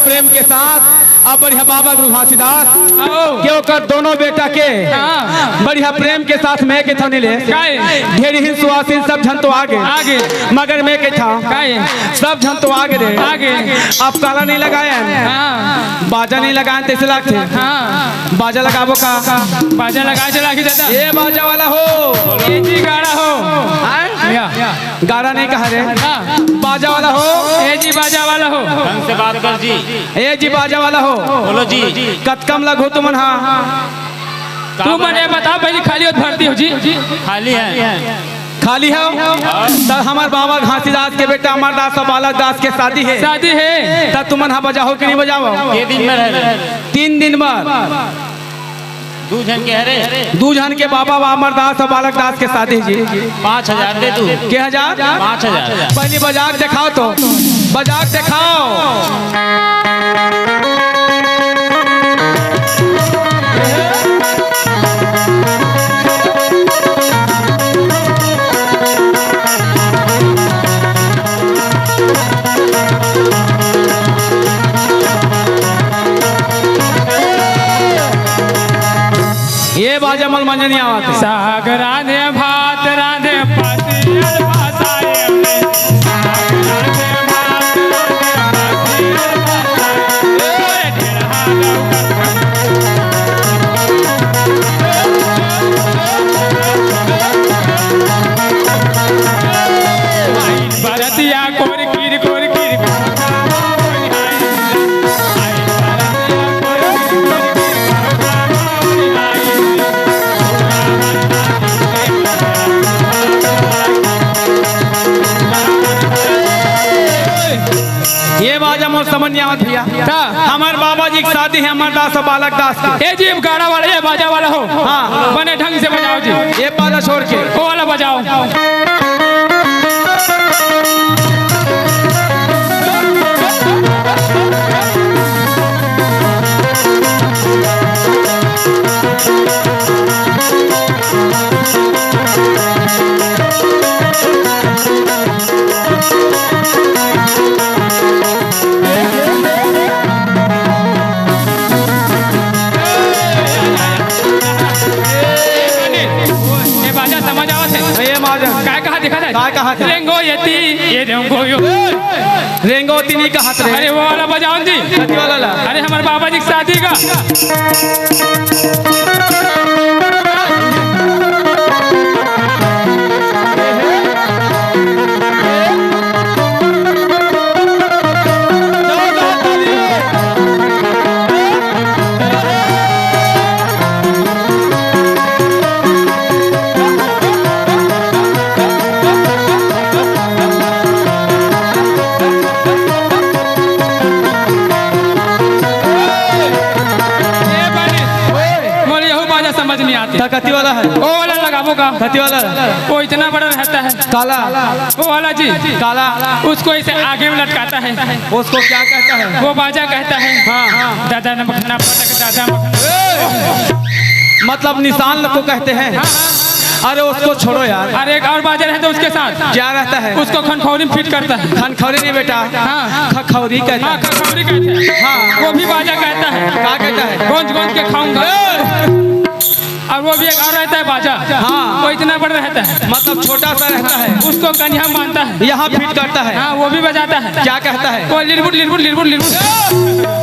प्रेम के साथ अब बढ़िया बाबा गुरु घासीदास क्यों कर दोनों बेटा के बढ़िया प्रेम के साथ मैं के थने ले ढेरी ही सुहासिन सब जन तो आगे आगे मगर मैं के था सब जन तो आगे रे आगे अब ताला नहीं लगाया बाजा नहीं लगाया तैसे लगते बाजा लगाबो का बाजा लगा चला के जाता ये बाजा वाला हो ये जी गाड़ा हो गाड़ा नहीं कहा रे बाजा वाला हो ये जी बाजा वाला हो ढंग से बात कर जी। ए जी बाजा वाला हो बोलो जी। कतकम लगो तुमन हाँ तू मने बता पहले खाली और भरती हो जी खाली है खाली है तब हमार बाबा घासीदास के बेटा अमरदास और बालक दास के शादी है तब तुमन हाँ बजाओ कि नहीं बजाओ ये दिन में रह 3 दिन बाद दूजन के हरे दूजन के बाबा अमरदास और बालक दास के शादी जी 5000 दे तू के हजार 5000 पहले बजाक दिखाओ तो बजाक दिखाओ ये बाजा मल मंजनी आवाते साग राधे भात राधे पासियल पासाए साग राधे भात राधे पासियल पासाए भरतिया कोर कीर ये बाजा मोर समझ नहीं आवत भैया हमार बाबा जी की शादी है अमरदास और बालक दास की ए जी गाड़ा वाला ये बाजा वाला हो हाँ बने ढंग से बजाओ जी ये बाजा छोड़ के वो वाला बजाओ कहा थे रेंगो यती ये रेंगो यो रेंगो तीनी का हाथ अरे वो वाला बजाओ जी वाला अरे हमारे बाबा जी की शादी का समझ नहीं आती। कति वाला है? वो वाला लगाबो का। कति वाला? वो इतना बड़ा रहता है काला। वो वाला जी काला। उसको ऐसे आगे में लटकाता है। उसको क्या कहता है? वो बाजा कहता है। हाँ। दादा नमकना पटक दादा मखना। मतलब निशान को कहते हैं। अरे उसको छोड़ो यार। अरे एक और बाजा रहता है उसके साथ। क्या रहता है? उसको खनखौरी में फिट करता है। खनखौरी नहीं बेटा, हाँ। खखौरी कहता हाँ है। खनखौरी कहते हैं। हाँ। वो भी बाजा कहता है। क्या कहता है? गूंज गूंज के खाऊंगा। और वो भी एक और रहता है बाजा। हाँ। वो इतना बड़ा रहता है, मतलब छोटा सा रहता है। उसको कन्या मानता है। यहाँ फिट करता है। हाँ वो भी बजाता है। क्या कहता है? वो लिरबुट लिरबुट लिरबुट लिरबुट।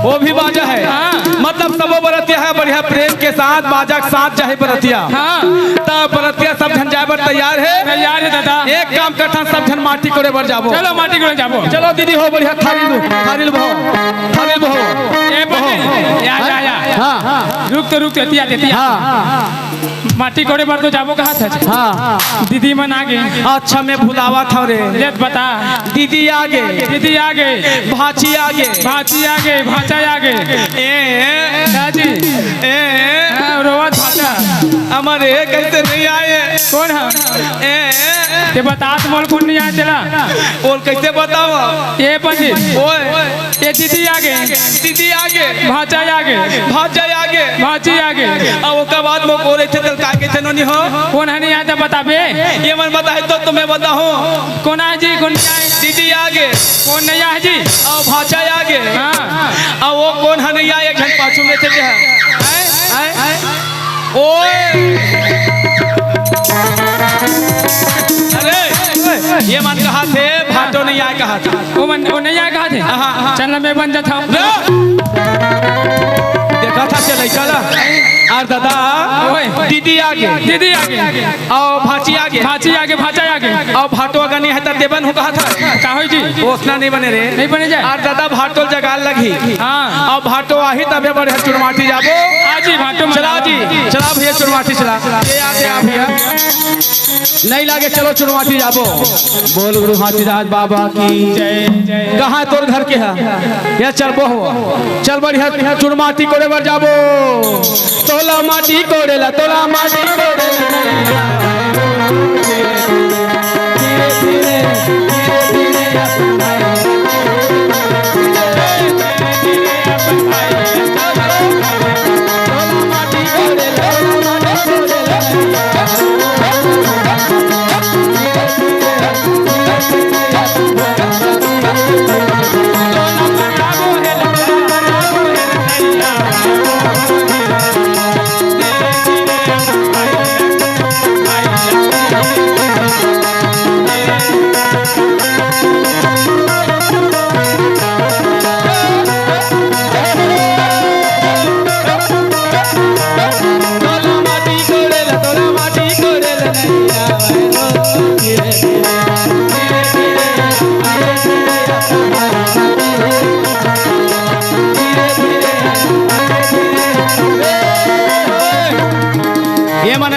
वो भी बाजा है। हाँ। मतलब सबो बरतिया है बढ़िया प्रेम के साथ, बाजा के साथ चाहे बरतिया। हाँ। तब बरतिया सब झन जाए बर तैयार है। तैयार है दादा। एक काम करता सब झन माटी कोड़े बर जाबो। चलो माटी कोड़े जाबो। चलो दीदी हो बढ़िया थारी बहो। ए बहन या या या। हाँ रुक तो रुक तेतिया तेतिया। माटी कोड़े बर तो जाबो कहाँ था? हाँ। दीदी मन आगे। अच्छा मैं भुलावा था रे। लेट बता। दीदी आगे, दीदी आगे, भाची आगे, भाची आगे, भाचा आगे। दादी रोवत भाचा। हमारे कैसे नहीं आए? कौन है? ते बता मोल कौन नहीं आया तेरा? और कैसे बताओ? ये पंडित। ओए ये दीदी आगे, दीदी आगे, भाचा आगे, भाचा आगे, भाची आगे। अब उसके बाद वो बोले थे तल का के थे नहीं हो। कौन है नहीं आता बता बे। ये मन बता है तो तुम्हें बताऊं। कौन है जी? कौन नहीं आए? दीदी आगे। कौन नहीं आए जी? और भाचा आगे। हाँ। अब वो कौन है नहीं आए? एक घंटे पाछू में थे क्या? ओए अरे ये मन कहा थे भाटो नहीं आए कहा था। वो नहीं आए कहा थे? हाँ। चल मैं बन जाता हूँ। देखा था चल चला। और दादा दीदी आगे, दीदी आगे, और भाची आगे, भाची आगे, भाचा आगे। और भाटो अगर नहीं है तो देवन हो कहा था। कहा जी ओसना नहीं बने रे। नहीं बने जाए। और दादा भाटो जगाल लगी। हाँ। और भाटो आही तबे बड़े चुरमाटी जाबो। आजी भाटो चला जी, चला भैया चुरमाटी चला। ये आगे आ भैया। नहीं लागे चलो चुरमाटी जाबो। बोल गुरु हाथीराज बाबा की जय जय। कहाँ तोर घर के है? या चल बहो चल बढ़िया चुरमाटी कोड़े बर जाबो। तोला माटी कोड़ेला, तोला माटी कोड़ेला।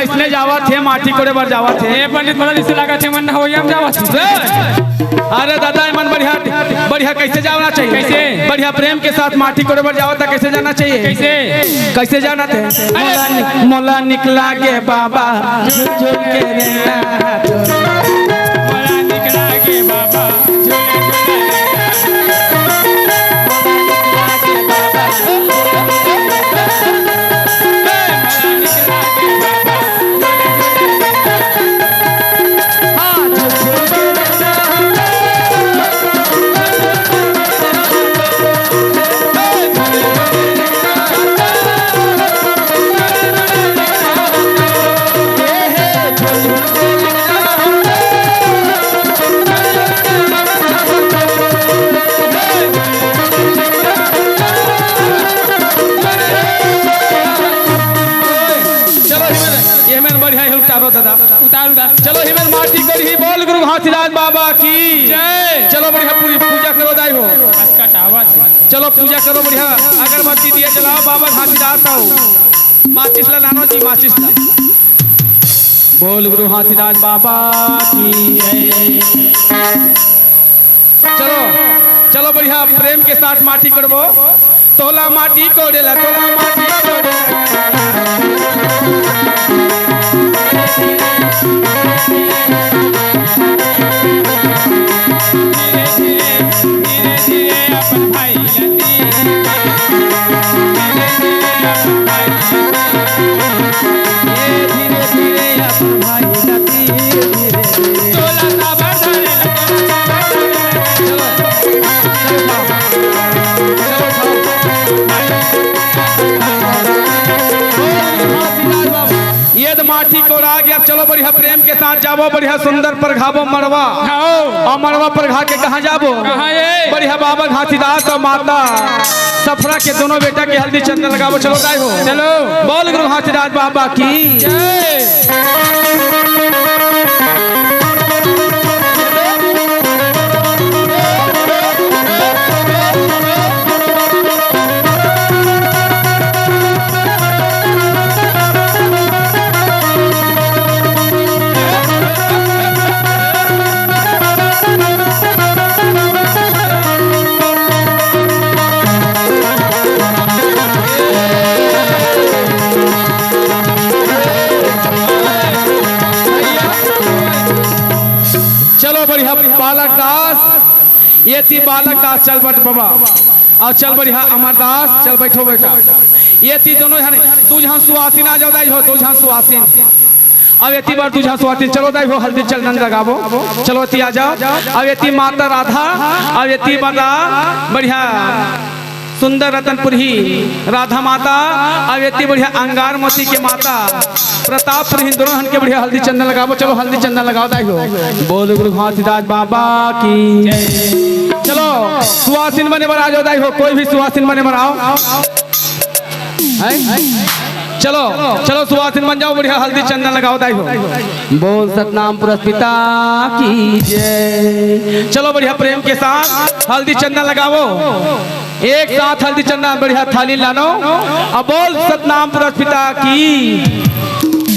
इसने जावा थे माटी कोड़े बर जावा थे। ये पंडित बड़ा रिश्ते लगा थे मन हो हम जावा थे। अरे दादा मन बढ़िया बढ़िया कैसे जाना चाहिए? कैसे? बढ़िया प्रेम के साथ माटी कोड़े बर जावा था कैसे जाना चाहिए? कैसे कैसे जाना थे? मोला निकला के बाबा झुल के रहना। मोला निकला के बाबा उतार उतार। चलो हिमेल माटी कोड़ी बोल गुरु हाथीराज बाबा की जय। चलो बढ़िया पूरी पूजा करो दाई हो। चलो पूजा करो बढ़िया अगरबत्ती दिया जलाओ बाबा हाथीराज हो। माचिस ला नानो जी माचिस ला। बोल गुरु हाथीराज बाबा की जय। चलो चलो बढ़िया प्रेम के साथ माटी करबो। तोला माटी कोड़ेला, तोला माटी कोड़ेला। अपन भाई धीरे धीरे अपन भाई लती धीरे धीरे तोला साबर ये तो माटी कोड़ा गया। चलो बढ़िया प्रेम के साथ जाबो, बढ़िया सुंदर पर घाबो मरवा और मरवा पर घा के कहाँ जाबो? कहाँ ये? बढ़िया बाबा घासीदास और माता सफरा के दोनों बेटा के हल्दी चंदन लगाबो। चलो गाय हो, चलो बोल गुरु घासीदास बाबा की। जय। चलो बढ़िया बालक दास, ये थी बालक दास चल बट बाबा और चल बढ़िया अमरदास चल बैठो बेटा। ये थी दोनों तू जहाँ सुहासिन आ जाओ दाई हो, तू जहाँ सुहासिन अब ये बार तू जहाँ सुहासिन चलो दाई हो, हल्दी चंदन लगाबो। चलो ती आ जाओ। अब ये माता राधा, अब ये माता बढ़िया सुंदर रतनपुरी राधा माता, अब ये बढ़िया अंगार मोती के माता प्रतापपुर हिंदुओं हन के बढ़िया हल्दी चंदन लगाबो। चलो हल्दी चंदन लगाओ दाई हो, बोल गुरु घासीदास बाबा की। चलो सुहासिन बने बना जाओ दाई हो, कोई भी सुहासिन बने बनाओ। चलो चलो सुहासिन बन जाओ, बढ़िया हल्दी चंदन लगाओ दाई हो, बोल सतनाम पुरस्पिता की जय। चलो बढ़िया प्रेम के साथ हल्दी चंदन लगाओ, एक साथ हल्दी चंदन बढ़िया थाली लानो अब बोल सतनाम पुरस्पिता की।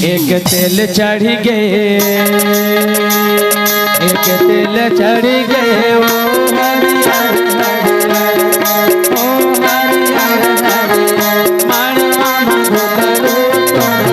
एक तेल चढ़ गए, एक तेल चढ़ गए ओ हरिहर हरिहर, ओ हरिहर हरिहर, मणवा मंगो करो तोरा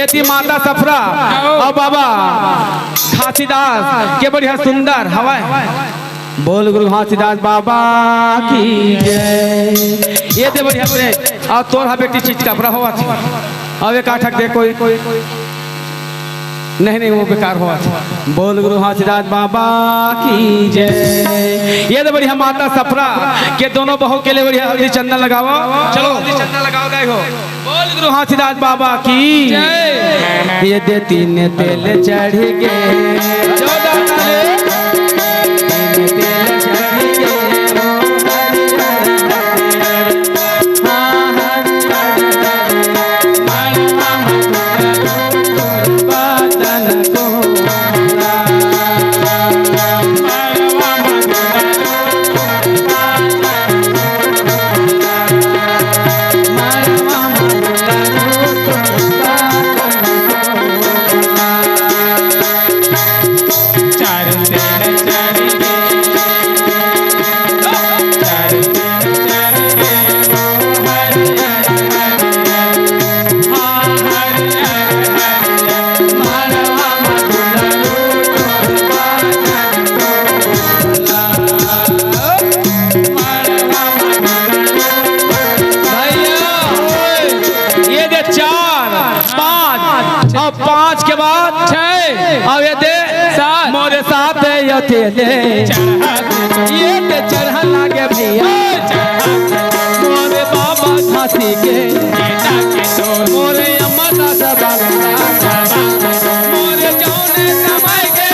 ये थी माता सफरा और बाबा घासीदास के बढ़िया सुंदर हवा बोल गुरु घासीदास बाबा की जय। ये थे बढ़िया प्रेम और तोर हा बेटी चीज कपड़ा हुआ था अब एक आठक दे कोई नहीं वो बेकार हुआ था। बोल गुरु घासीदास बाबा की जय। ये तो बढ़िया माता सफरा के दोनों बहू के लिए बढ़िया हल्दी चंदन लगाओ। चलो हल्दी चंदन लगाओ गए हो। बोल गुरु घासीदास बाबा की जय। ये दे तीन तेल चढ़ के पांच के बाद छह अब ये दे सात मोरे साथ ये ते चढ़ा लागे भैया मोरे बाबा घासी के मोरे अम्मा दादा मोरे जौने कमाई के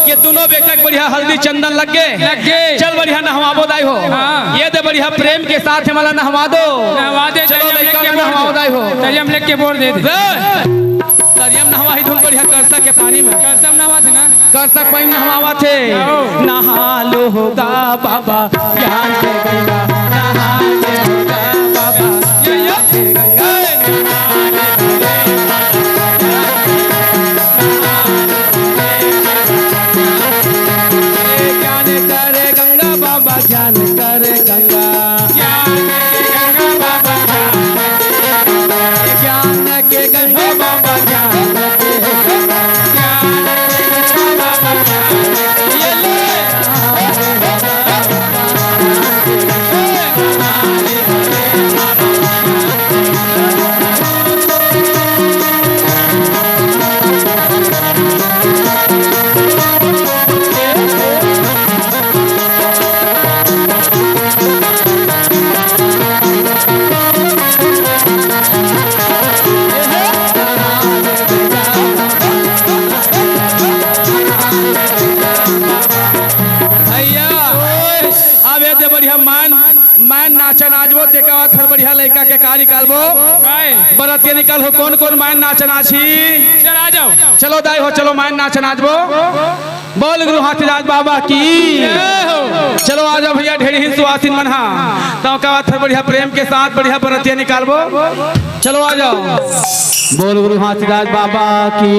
ये दोनों बेटा बढ़िया हल्दी चंदन लग गए चल बढ़िया नहवाबो दाई हो। ये तो बढ़िया प्रेम के साथ हमारा नहवा दो चलो नहवाबो दाई हो। तरियम लेके बोल दे तरियम नहवा ही धुन बढ़िया करसा के पानी में करसम नहवा थे ना करसा पानी नहवावा थे नहा लो होगा बाबा ज्ञान से गंगा नहा ले होगा बाबा ज्ञान से गंगा ज्ञान करे गंगा ज्ञान के गंगा बाबा ज्ञान नाचन आजबो तेका बाद फिर बढ़िया लड़का के का निकालबो बरतिया निकाल हो कौन कौन मायन नाचन आछी चल आ जाओ चलो दाई हो चलो मायन नाचन आजबो बोल गुरु हाथीराज बाबा की चलो आ जाओ भैया ढेरी ही सुहासिन मनहा तो का बाद फिर बढ़िया प्रेम के साथ बढ़िया बरतिया निकालबो चलो आ जाओ बोल गुरु हाथीराज बाबा की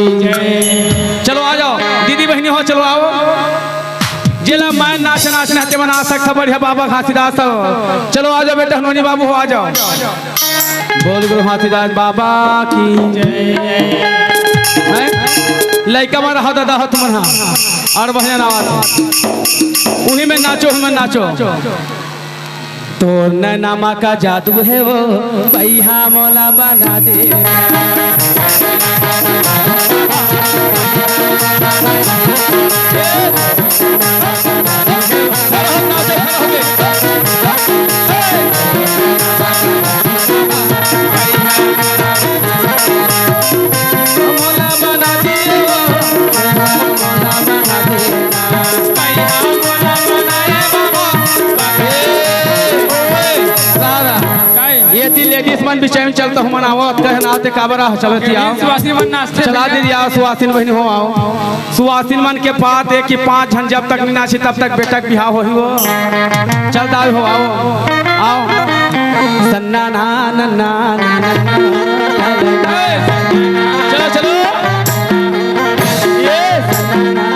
चलो आ जाओ दीदी बहनी हो चलो आओ जिला मैं नाच नाचने हते बना सकता बढ़िया बाबा घासीदास चलो आ जाओ बेटा हनुमानी बाबू हो आ जाओ बोल गुरु हाथीदास बाबा की जय। लड़का मारा हो दादा हो तुम और बढ़िया आवाज उन्हीं में नाचो तो नैनामा का जादू है वो भैया मोला बना दे मोला मन विषय में चलता हूँ मनाओ कहना आते काबरा चलती आओ सुवासी मन नाचते चला दे दिया सुवासिन बहन हो आओ सुवासिन मन के पात है कि 5 जन जब तक नहीं नाची तब तक बेटा के बिहाव हो ही हो चलता हो आओ सन्ना ना ना ना चलो चलो ये सन्ना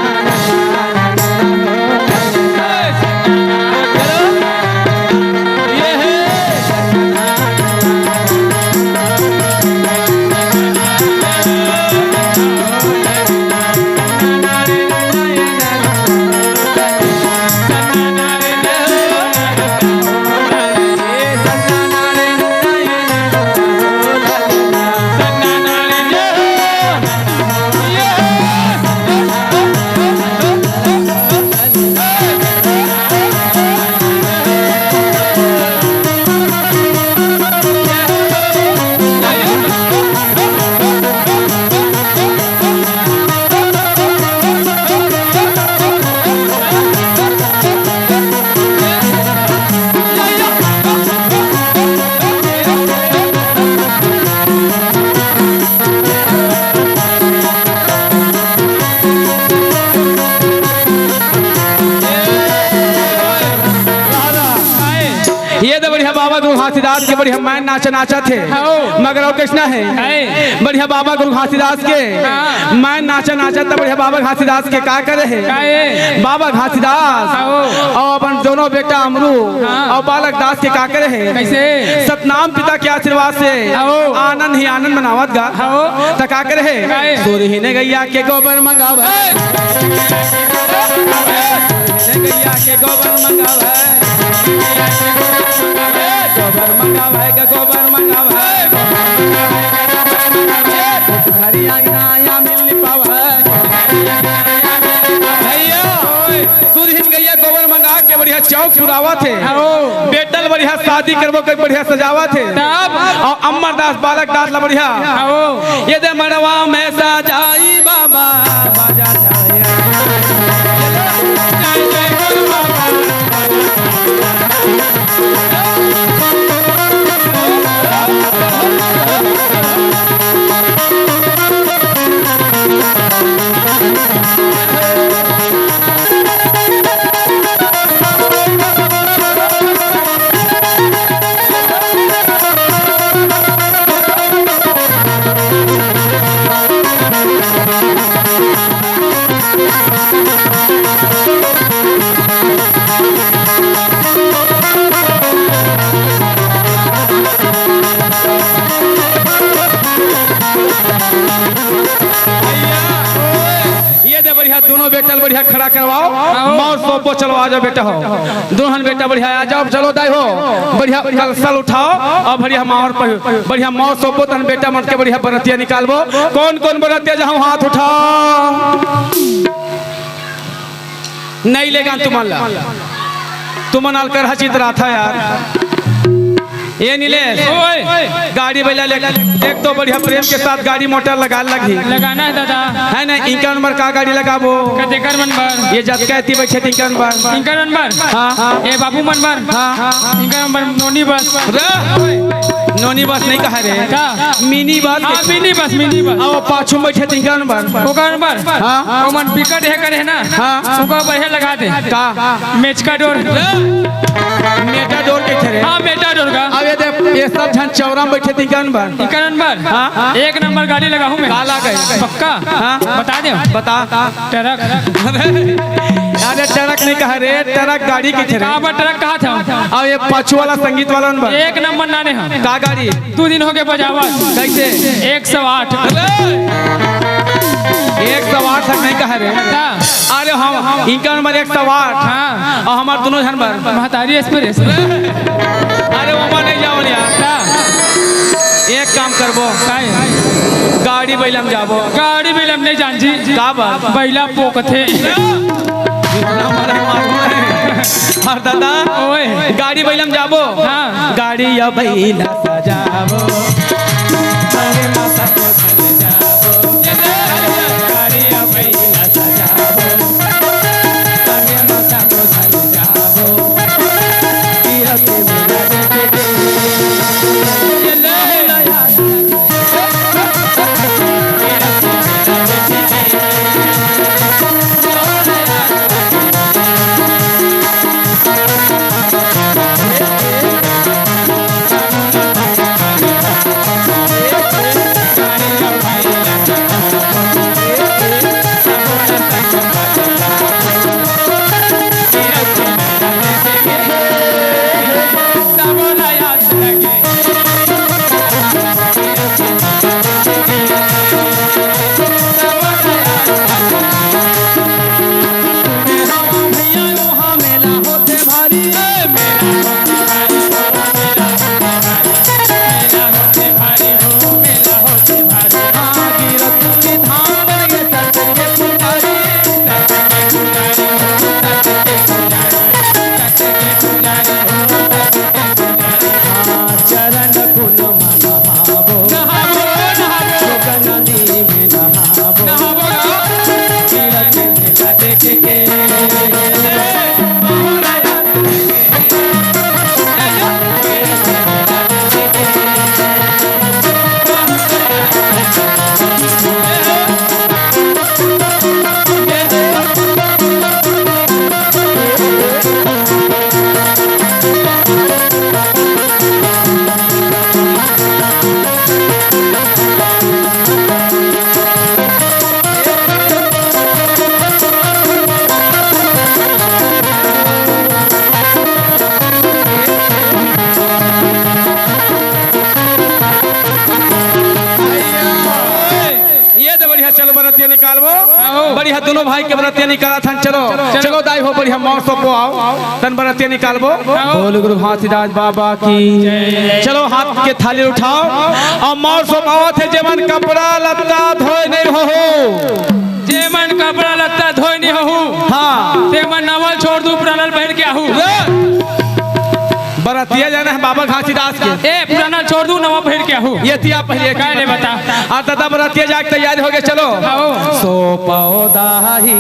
बाबा गुरु घासीदास के बढ़िया मैं नाचा थे मगर और कृष्णा है बढ़िया बाबा गुरु घासीदास के मैं नाचा था बढ़िया बाबा घासीदास के का करे है बाबा घासीदास और अपन दोनों बेटा अमरू और बालक दास के का करे है कैसे सतनाम पिता के आशीर्वाद से आनंद ही आनंद मनावत गा तो का करे है सूर्य ही ने गैया के गोबर मंगाव गैया के गोबर मंगाव गोबर मंगाव है गोबर मंगाव है हरिया आया मिल पाव है भैया सूर्यहीन गैया गोबर मंगा के बढ़िया चौक पुरावा थे बेटल बढ़िया शादी करबो के बढ़िया सजावा थे और अमरदास बालक दास ला बढ़िया ये दे मरवा में सजाई बाबा बाजा दोनों बेटा बढ़िया खड़ा करवाओ मौत सोपो चलो आ जाओ बेटा हो दोनों बेटा बढ़िया आ जाओ चलो दाई हो बढ़िया कलसल उठाओ और बढ़िया माहौल बढ़िया मौत सोपो तन बेटा मन के बढ़िया बरतिया निकालबो कौन कौन बरतिया जाओ हाथ उठाओ नहीं लेगा तुम नाल कर हचित रहा था यार ये नीलेश गाड़ी बैला एक तो बढ़िया प्रेम के साथ गाड़ी मोटर लगाना है दादा है ना इनका नंबर का गाड़ी लगाबो ये जब कहती बैठे इनका नंबर हाँ ये बाबू नंबर हाँ इनका नंबर नोनी बस नहीं कहा रे मिनी बस और पाछू बैठे इनका नंबर हाँ मन पिकट है करे ना हाँ उनको बढ़िया लगा दे का मेच का डोर के थे हाँ मेटाडोर का ये सब जन चौरा में बैठे इनका नंबर हाँ एक नंबर गाड़ी लगा हूँ मैं काला गए पक्का हाँ बता दे बता ट्रक अरे ट्रक नहीं कहा रे ट्रक गाड़ी की थे ट्रक कहा था और ये पाछू वाला संगीत वाला नंबर एक नंबर नाने हैं का गाड़ी 2 दिन हो गए बजावा कैसे 108 108 तक नहीं कहा रे अरे हम इनका नंबर 108 हाँ और हमारे दोनों नंबर महतारी एक्सप्रेस अरे वहाँ नहीं जाओ यार एक काम करबो गाड़ी बैलम जाबो गाड़ी बैलम नहीं जान जी का बात बैला पोकथे हर दादा ओए गाड़ी बैलम जाबो हाँ गाड़ी या बैला सजाबो अरे माता को सजाबो गाड़ी या बैला सजाबो अरे माता को सजाबो किया के मेरा चलो बरतिया निकालबो बढ़िया दोनों भाई के बरतिया निकाला था चलो चलो दाई हो बढ़िया मौसम को आओ तन बरतिया निकालबो बोल गुरु घासीदास बाबा की चलो हाथ के थाली उठाओ और मौसम आवत है जेमन कपड़ा लत्ता धोए नहीं हो जेमन कपड़ा लगता धोई नहीं हो हाँ तेमन नवल छोड़ दू पुराना पहन के आहू बरतिया जाना है बाबा घासीदास के ए पुराना छोड़ दू नवा पहन के आहू ये तिया पहले काय ले बता आ दादा बरतिया जाके तैयार हो गए चलो आओ सो पौदाही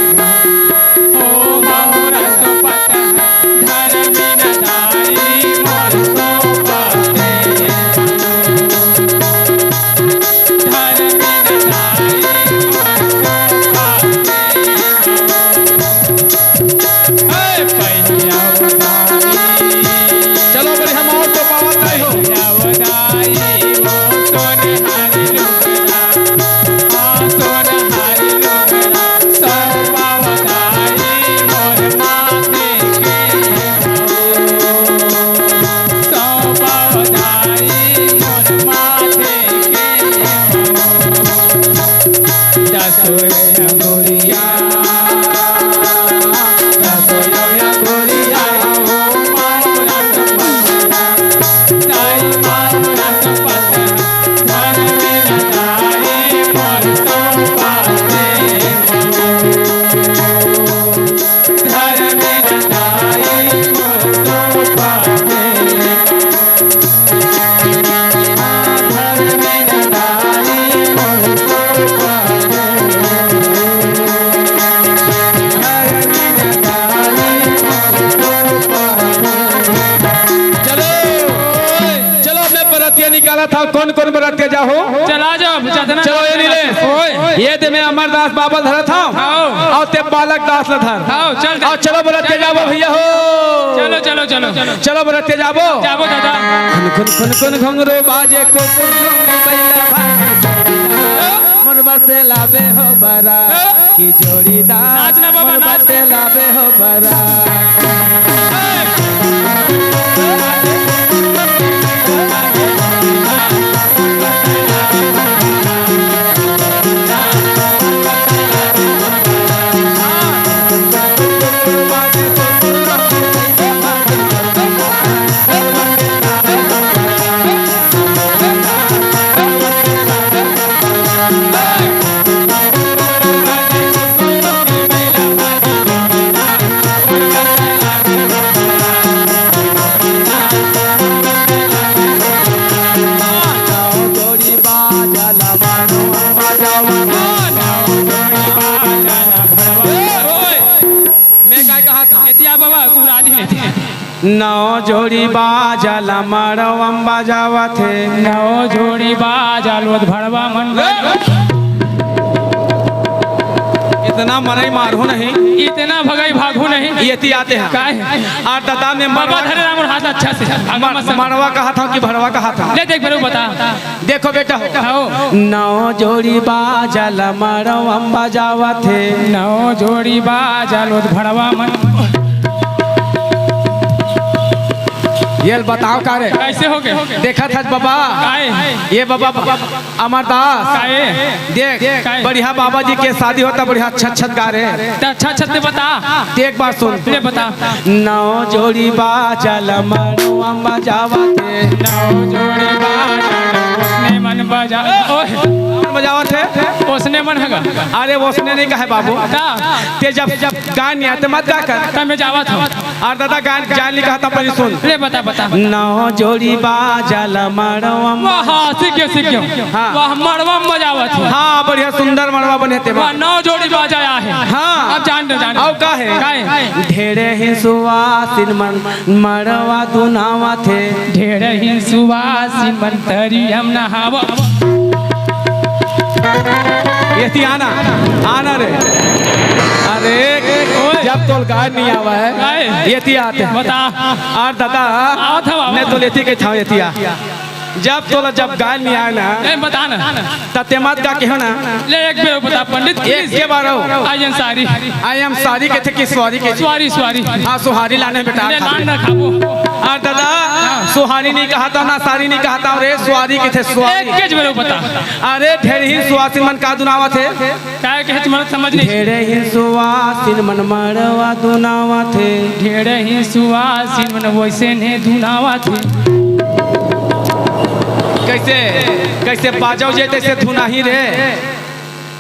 ओ मोरा सोपत धर्मी नदारी मोर सोपते धर्मी नदारी ए पहिया उदारी चलो बढ़िया माहौल तो पावत नहीं हो पहिया उदारी वो सोने हरी रुकरा सोने हरी रुकरा सोपा उदारी मोर माथे के सोपा उदारी मोर माथे के दसोया गोरिया दसोया गोरिया ओ मारा सपना दाई मारा सपना धर्मी नदारी मोर सोपाते धर्मी नदारी मोर सोपाते धर्मी नदारी मोर चलो चलो अपने बरतिया निकाला था कौन कौन बरतिया जाओ चला जाओ चदना चलो ये नीले ओए ये ते में अमरदास बाबा धरा था आओ और ते बालक दास लधर आओ चल और चलो बरतिया जाबो भैया हो चलो चलो चलो चलो चलो बरतिया जाबो जाबो दादा खुन खुन खुन घंगरो बाजे को बैला मन बरते लाबे हो बरा की जोड़ीदार नाचना बाबा, मन नाच। बरते लाबे हो बरा मैं काय कहा था एतिया बाबा पूरा दी नहीं नौ जोड़ी बाजला मरवम बजावा थे नौ जोड़ी बाजालोद भड़वा मन इतना मरई मारू नहीं इतना भगाई भागू नहीं ये ती आते हैं काय है और दादा में बाबा धरे राम हाथ अच्छा से मरवा कहा था कि भरवा कहा था ले देख मेरे को बता देखो बेटा आओ नौ जोड़ी बाजला मरवम बजावा थे नौ जोड़ी बाजालोद भड़वा मन ये बताओ का रे कैसे हो गए देखा था बाबा काय ये बाबा अमरदास काय देख काय? बढ़िया बाबा जी के शादी होता बढ़िया अच्छा गा रहे अच्छा अच्छा ते बता एक बार सुन ले बता नौ जोड़ी बाजल मरवम बजावा थे नौ जोड़ी बाजालोद उसने मन बजा ओए बजावा थे उसने मन हगा अरे वो उसने नहीं कहा बाबू ते जब गान नहीं आते मत गा कर तब मैं जावा था और दादा गान जान नहीं कहा था पहले सुन ले बता बता नौ जोड़ी बाजल मरवम वाह सीखियो हाँ। वाह मड़वा बजावत है हाँ बढ़िया सुंदर मरवा बने थे वाह नौ जोड़ी बाजाया है हाँ अब जान दो और का है ढेरे ही सुवासिन मन मरवा दुनावा थे ढेर ही सुवासिन मंतरी हम नहावा ये थी आना रे अरे जब तो गाय नहीं आवा है ये थी आते बता और दादा आओ था बाबा। मैं तो लेती के था ये थिया जब गाय में आए ना ए बता ना तते मत का केहो ना ले एक बेर बता पंडित एक के बार आई एम सारी आई एम सारी के थे कि सॉरी के सॉरी सॉरी हाँ सुहारी लाने बेटा ले लान ना खाबो और दादा सुहारी नहीं कहा था ना सारी नहीं कहा था अरे सवारी के थे एक सवारी के बेर बता अरे ढेर ही सुवासिन मन का दुनावा थे काय कहे तुम्हारा समझ नहीं ढेर ही सुवासिन मन मरवा दुनावा थे ढेर ही सुवासिन मन वैसे ने धुनावा थे कैसे कैसे बाजाओ जे तैसे धुना ही रे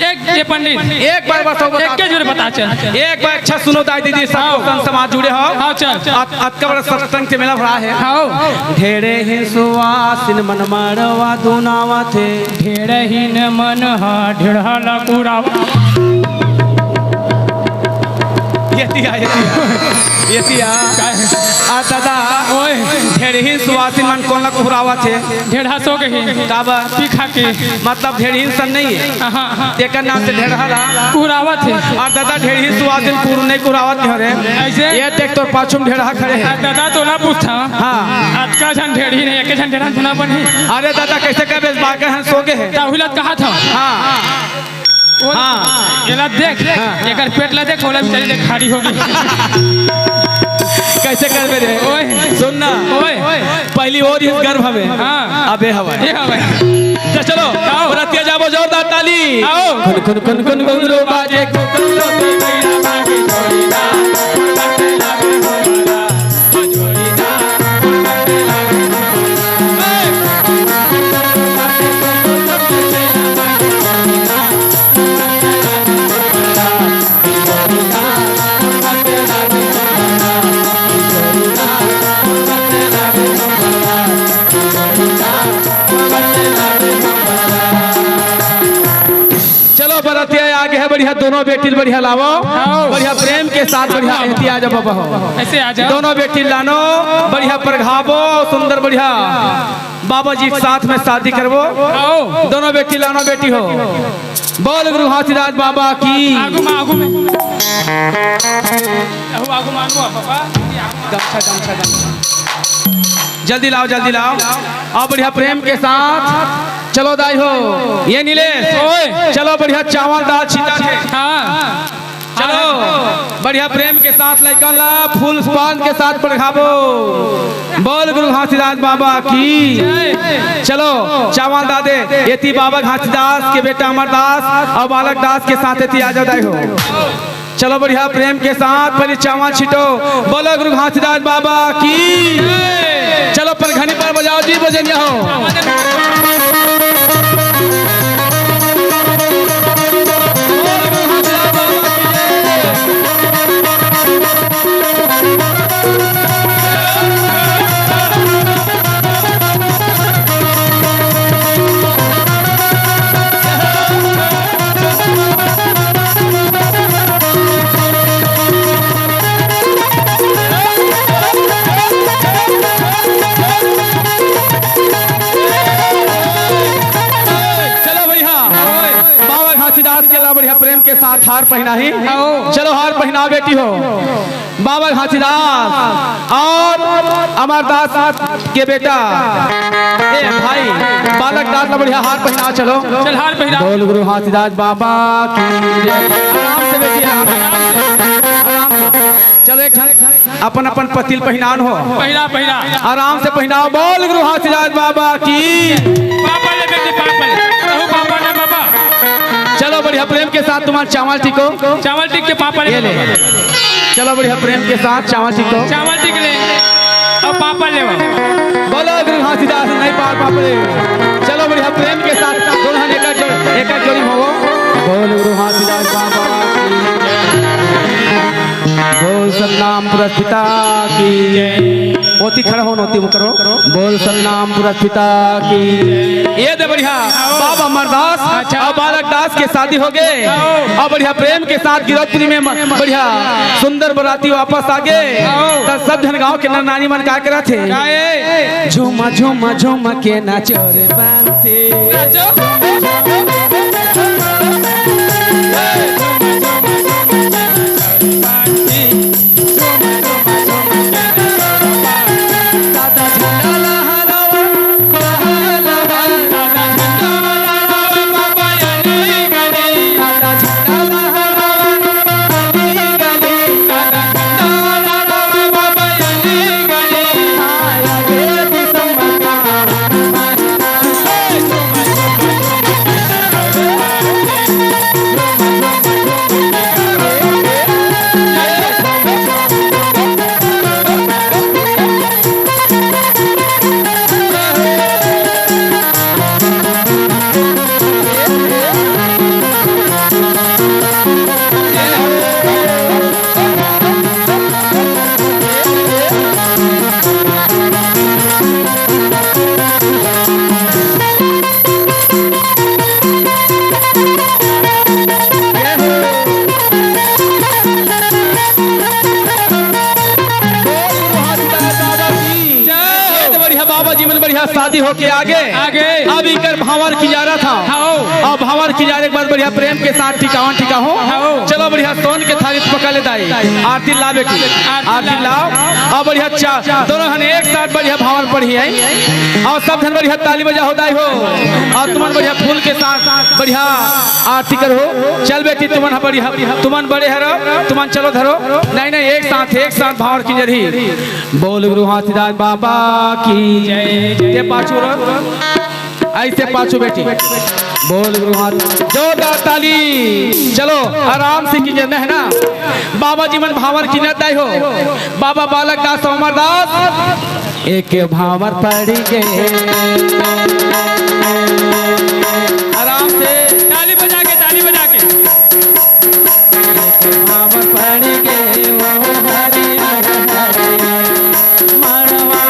एक ये पंडित एक बार बस एक के जोर बता चल एक बार अच्छा सुनो दाई दीदी सब संत समाज जुड़े हो हाँ चल अत का बड़ा सत्संग से मेला भरा है हाँ ढेरे ही सुवासिन मन मरवा दुनावा थे ढेर ही न मन हा ढेढ़ा लकुड़ा ये आ दादा ओए ढेर ही सुवासिन मन कौन लग हुरावा थे ढेढ़ा सो गई काबा तीखा के मतलब ढेर ही सन नहीं है हाँ तेकर नाम से ढेर हरा कुरावा थे और दादा ढेर ही सुवासिन पूर्ण नहीं कुरावत नहीं हो रे ऐसे ये देख तो पाछुम ढेर खड़े हैं दादा तो ना पूछता हाँ आज का झन ढेड़ी नहीं एक झन ढेड़ा धुना बनी अरे दादा कैसे कह बेस बाके हैं सो गए हैं ताहुलत कहा था हाँ हाँ ये ला देख एकर पेट ला देख ओला बेचारी देख खाड़ी हो गई कैसे कर बे रे ओए सुनना ओए पहली और इस गर्भ हमें हाँ अबे हवा ये हवा तो चलो बरातिया जाबो जोरदार ताली आओ कुन कुन कुन कुन गुरु बाजे आगे है बढ़िया दोनों बेटी बढ़िया लावो बढ़िया प्रेम के साथ बढ़िया एहतियात बाबा हो ऐसे आ जाओ दोनों बेटी लानो बढ़िया प्रघावो सुंदर बढ़िया बाबा जी के साथ में शादी करवो आओ दोनों बेटी लानो बेटी हो बोल गुरु हाथीराज बाबा की आगू में आगू पापा जल्दी लाओ और बढ़िया प्रेम के साथ चलो दाई हो ये नीलेश ओए चलो बढ़िया चावल दाल छीटा हाँ चलो बढ़िया प्रेम के साथ लेकर ला फूल पान के साथ पढ़ाबो बोल गुरु घासीदास बाबा की चलो चावल दादे येती बाबा घासीदास के बेटा अमरदास और बालक दास के साथ येती आ जाता हो चलो बढ़िया प्रेम के साथ पहले चावल छिटो बोलो गुरु घासीदास बाबा की चलो पर घनी पर बजाओ जी बजनिया हो बढ़िया प्रेम के साथ हार पहना ही चलो हार पहनाओ बेटी हो बाबा घासीदास और अमरदास के बेटा ए भाई बालक दास का बढ़िया हार पहना चलो चल हार पहना बोल गुरु घासीदास बाबा की आराम से बेटी आराम से चलो एक अपन अपन पतिल पहनान हो पहना आराम से पहनाओ बोल गुरु घासीदास बाबा की पापा ले बेटी पापा ले बाबा चलो बढ़िया प्रेम के साथ तुम्हारा चावल टिको चावल टिक के पापा ले चलो बढ़िया प्रेम के साथ चावल टिको चावल टिक ले और पापा ले बोलो गुरु घासीदास नहीं पार पापड़े चलो बढ़िया प्रेम के साथ दोनों एक जोड़ी हो बोल गुरु घासीदास बाबा बोल सतनाम पुरस्पिता की ओती खड़ा हो नोती करो बोल सतनाम पुरस्पिता की ये दे बढ़िया बाबा अमरदास और बालक दास के शादी हो गए और बढ़िया प्रेम के साथ गिरफ्तारी में बढ़िया सुंदर बराती वापस आ गए तब सब जन गांव के नर नानी मन का करा थे झूमा झूमा झूम के नाचो रे बांधे बढ़िया शादी होके आगे आगे। अब इनकर भावर किजारा था हाँ। और भावर किजारे के बाद बढ़िया प्रेम के साथ टिकावन टिका हो हाँ। चलो बढ़िया सोन के थाली पकड़ ले दाई आरती ला बेटी आरती लाओ और बढ़िया दोनों हन एक साथ बढ़िया भावर पढ़ी है और सब धन बढ़िया ताली बजा हो दाई हो और तुमन बढ़िया फूल के साथ बढ़िया आरती करो चल बेटी तुमन बढ़िया तुमन बड़े हरो तुमन चलो धरो नहीं एक साथ भावर की जरी बोल गुरु हाथीदास बाबा की जय पाछू रो ऐसे पाछू बेटी बोल गुरु हाथ जोरदार ताली चलो आराम से कीजिए है ना बाबा जी मन भावर की दाई हो बाबा बालक दास अमर दास एक भावर पड़ी के आराम से ताली बजा के एक भावर पड़ी के वो हरि हरि मरवा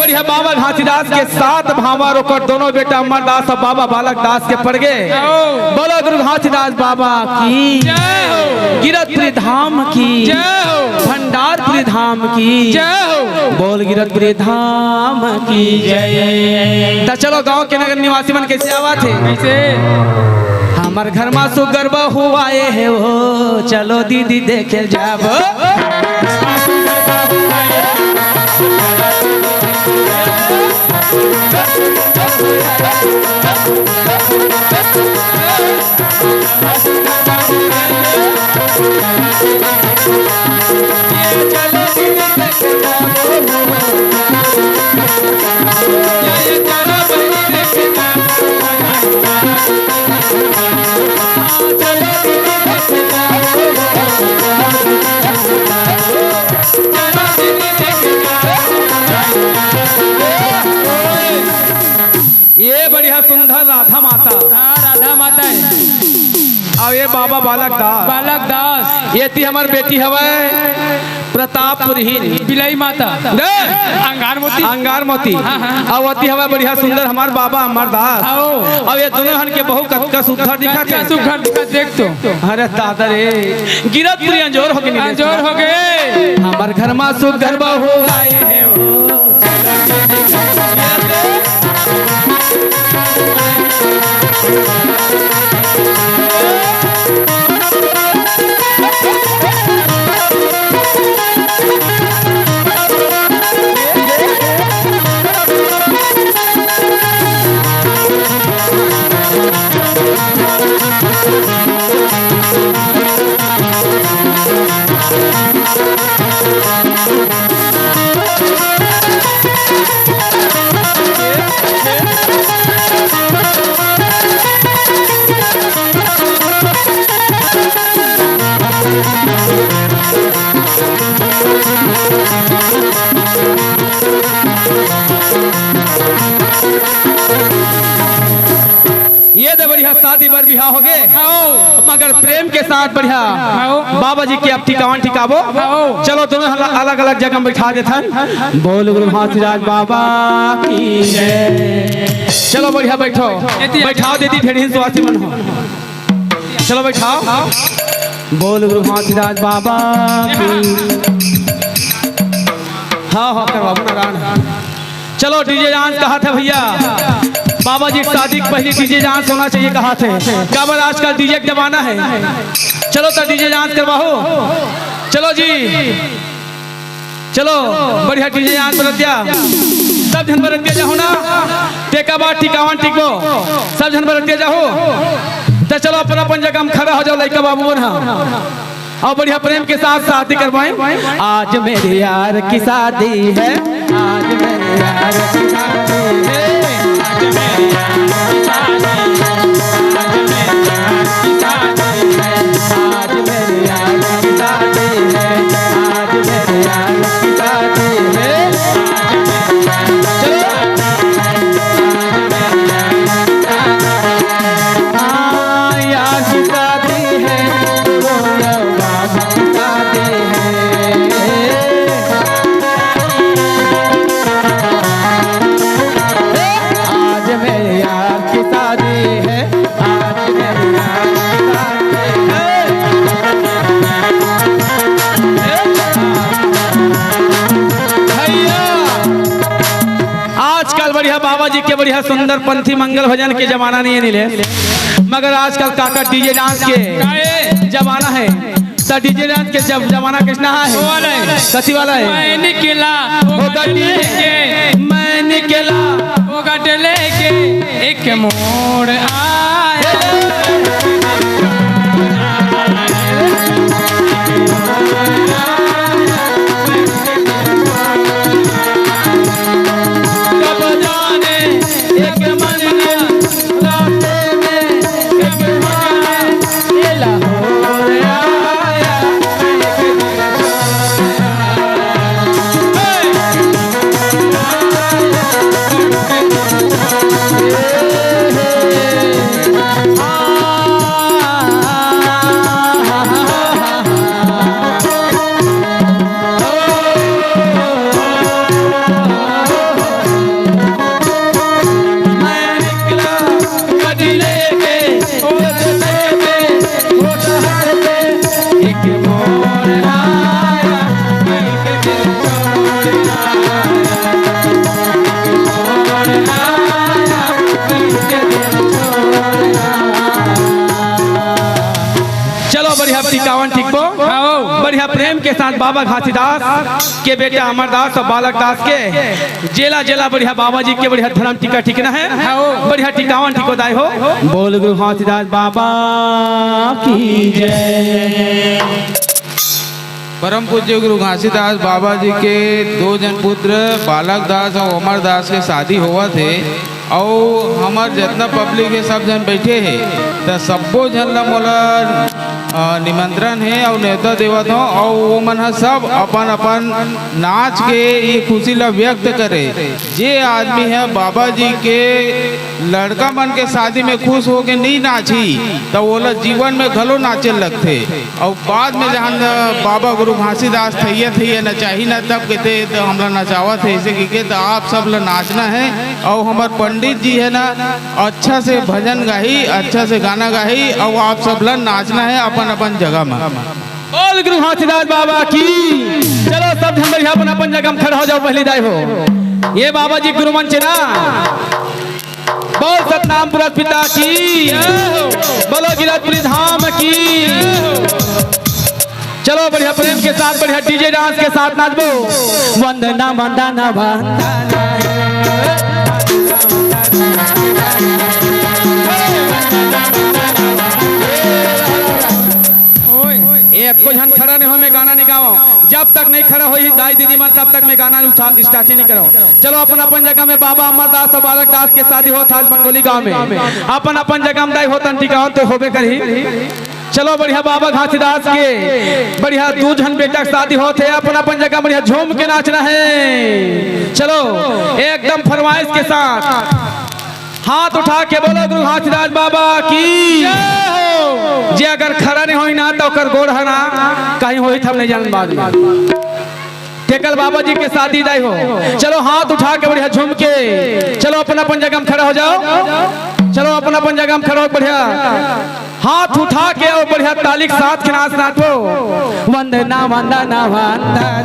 बढ़िया बाबा घासीदास के 7 भावर ओकर दोनों बेटा अमरदास और बाबा बालक दास के पड़ गए। बोलो गुरु घासीदास बाबा की जय हो, गिरतपुरी धाम की जय हो, भंडारपुरी धाम की जय हो, बोल गिरतपुरी धाम की जय। तो चलो गांव के नगर निवासी मन कैसे आवा थे? कैसे? हमार घर में सुगर बहु आए है वो, चलो दीदी देखे जाबो। ये बढ़िया सुंदर राधा माता, हाँ राधा माता है। और ये बाबा बालक दास, बालक दास, ये थी हमार बेटी हवे प्रतापपुरी बिलाई माता, अंगार मोती, अंगार मोती। और वती हवा बढ़िया सुंदर हमार बाबा अमरदास। और ये दोनों हन के बहु कतका सुधर दिखा थे। सुघर देख तो। अरे दादा रे गिरतपुरी अंजोर हो गए, अंजोर हो गए। हमार घर में सुघर बहु आए हैं वो। ये तो बढ़िया शादी बर बिहा हो गए, मगर प्रेम के साथ बढ़िया बाबा जी के अब ठिकावन ठिकावो। चलो दोनों अलग अलग जगह में बैठा देते। बोल गुरु घासीदास बाबा की जय। चलो बढ़िया बैठो, बैठाओ दीदी फिर हिंदुवासी मन हो। चलो बैठाओ। बोल गुरु घासीदास बाबा की। हाँ हाँ करवा नारायण। चलो डीजे डांस कहा था भैया, बाबा जी शादी की पहली डीजे डांस होना चाहिए कहा थे। क्या बात आजकल डीजे का जमाना है। चलो तो डीजे डांस करवाओ। चलो जी चलो बढ़िया डीजे डांस बरतिया, सब जन बरतिया जाओ ना। टेका बाद ठिकावन टिको, सब जन बरतिया जाओ। तो चलो अपन अपन जगह में खड़ा हो जाओ लड़का बाबू ना, और बढ़िया प्रेम के साथ शादी करवाएं। आज मेरे यार की शादी है, आज मेरे यार की शादी है, आज मेरे यार की शादी है, आज मेरे यार की शादी है, आज मेरे यार की शादी है, आज मेरे यार की शादी है। हाँ यार की शादी है, बाबा जी के बढ़िया सुंदर पंथी मंगल भजन के जमाना नहीं है नीले, मगर आजकल काका डीजे डांस के जमाना है। तो डीजे डांस के जब जमाना किसना है, कसी वाला है। मैं निकला मैं निकला होगा डले के एक मोड़ आया। के साथ बाबा घासीदास के बेटा अमरदास और बालक दास के जेला जेला बढ़िया बाबा जी के बढ़िया धर्म टीका ठिकना है बढ़िया टिकावन ठिकोदाय हो। बोल गुरु घासीदास बाबा की जय। परम पूज्य गुरु घासीदास बाबा जी के दो जन पुत्र बालक दास और अमरदास के शादी हुआ थे और हमार जितना पब्लिक है सब जन बैठे हैं तो सबो जन ला मोला निमंत्रण है और न्योता देवत हो और वो मन सब अपन अपन नाच के ये खुशी ला व्यक्त करे। जे आदमी है बाबा जी के लड़का मन के शादी में खुश हो के नहीं नाची तो वो लोग जीवन में घलो नाचे लगते और बाद में जहाँ बाबा गुरु घासीदास थे नचाही ना तब कहते तो हम लोग नचावत है ऐसे कि तो आप सब लोग नाचना है और हमारे पंडित जी है ना अच्छा से भजन गाही अच्छा से गाना गाही और आप सब लोग नाचना है अपन अपन जगह में। बोल गुरु घासीदास बाबा की। चलो सब जन बढ़िया अपन अपन जगह में खड़ा हो जाओ पहले दाई हो। ये बाबा जी गुरु मंच ना बोल सतनाम पुरत पिता की बोलो गिरधपुरी धाम की। चलो बढ़िया प्रेम के साथ बढ़िया डीजे डांस के साथ नाचबो। वंदना वंदना वंदना एको जन खड़ा नहीं हो मैं गाना नहीं गाओ जब तक नहीं खड़ा हो ही दाई दीदी मन तब तक मैं गाना स्टार्ट ही नहीं करो। चलो अपन अपन जगह में बाबा अमरदास और बालक दास के शादी हो था बंगोली गांव में अपन अपन जगह में दाई होतन टिकाओ तो होबे करी। चलो बढ़िया बाबा घासीदास के बढ़िया दू जन बेटा की शादी होते अपन अपन जगह बढ़िया झूम के नाचना है। चलो एकदम फरमाइश के साथ हाथ उठा के बोलो गुरु घासीदास बाबा की। जे अगर खड़ा नहीं होई ना तो कर गोड़ हना कहीं होई थम नहीं जान बाद में टेकल बाबा जी के शादी दाई हो। चलो हाथ उठा के बढ़िया झूम के चलो अपन अपन जगह में खड़ा हो जाओ। चलो अपन अपन जगह में खड़ा हो बढ़िया हाथ उठा के और बढ़िया ताली के साथ के नाच नाचो। वंदना वंदना वंदना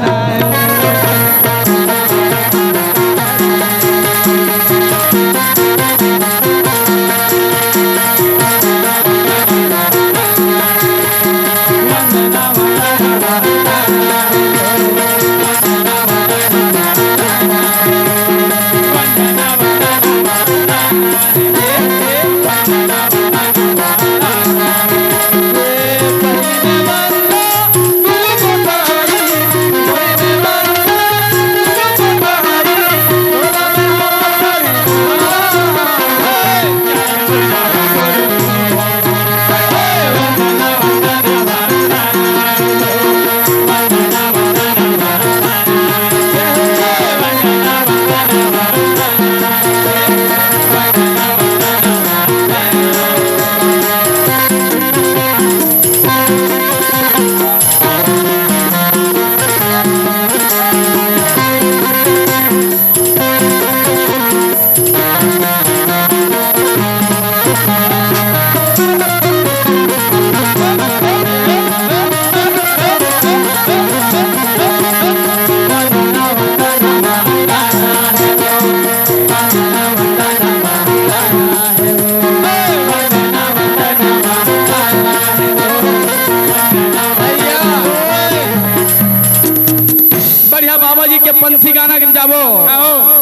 पंथी गाना जाबो।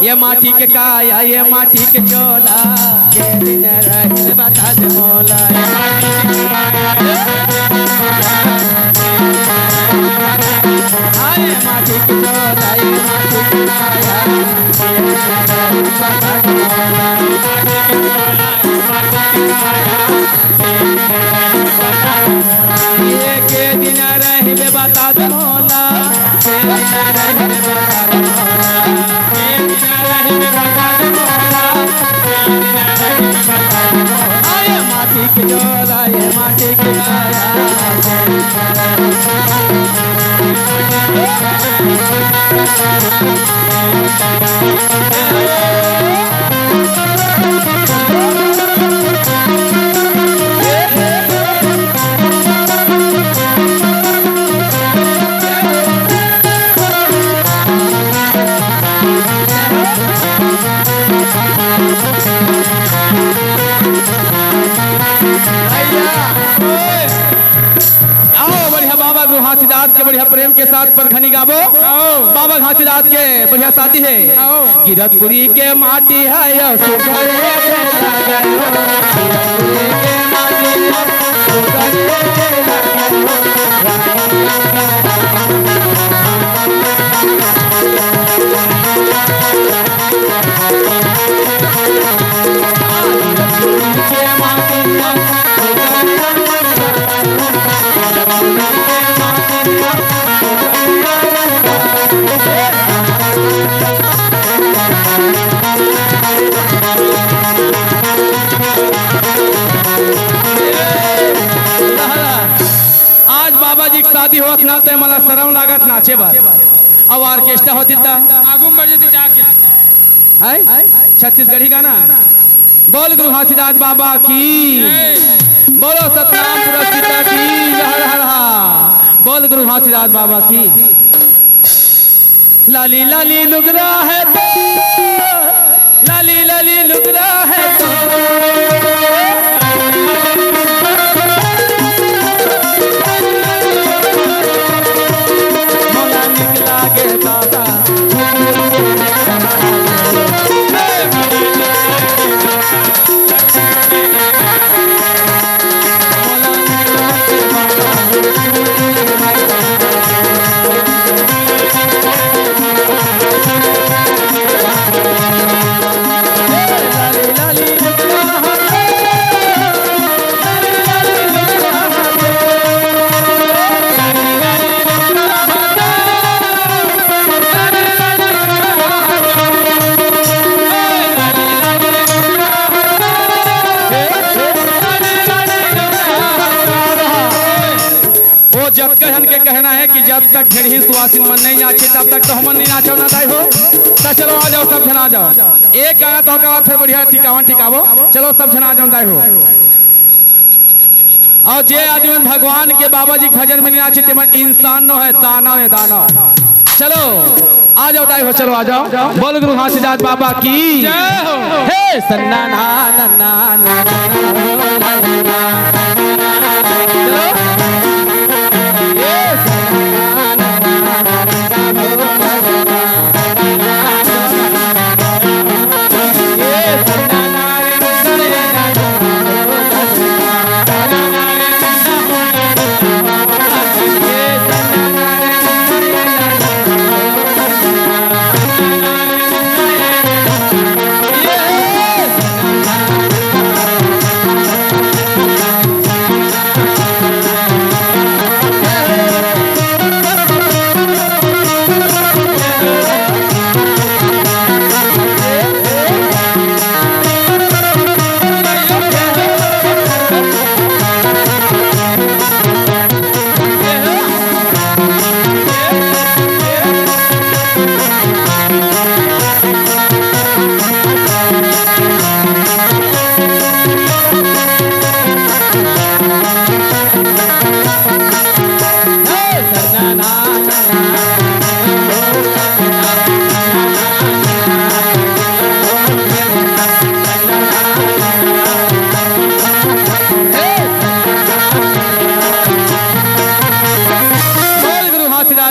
ये माटी के काया ये माटी के चोला के दिन रहे बता दे मोला। ये माटी के चोला ये माटी के काया ये के दिन रहे बता दे मोला। माटी के चोला ये माटी के काया घासीदास घासीदास के बढ़िया प्रेम के साथ पर घनी गाबो बाबा घासीदास के बढ़िया शादी है गिरतपुरी के माटी है यो सुखरे के लागल हो। गिरतपुरी के माटी है सुखरे के लागल आज बाबा जी की शादी होत ना ते मला शरम लागत नाचे बार अब ऑर्केस्ट्रा होती था आगू बढ़ जाती जाके है छत्तीसगढ़ी गाना बोल गुरु घासीदास बाबा की बोलो सतनाम पुरस्कृता की हर हर बोल गुरु घासीदास बाबा की लाली लाली लुगरा है तो लाली लाली लुगरा है तो मोला निकला गे बाबा कहना है कि जब तक ढेर ही सुहासिन मन नहीं नाचे तब तक तो हम नहीं नाचो ना दाई हो तो चलो आ जाओ सब जना जाओ एक गाना तो के बाद फिर बढ़िया ठिकावन ठिकावो चलो सब जना जाओ दाई हो और जे आदमी भगवान के बाबा जी भजन में नहीं नाचे ते मन इंसान न है दानव है दानव चलो आ जाओ दाई हो चलो आ जाओ बोल गुरु घासीदास बाबा की जय हो हे सन्ना ना ना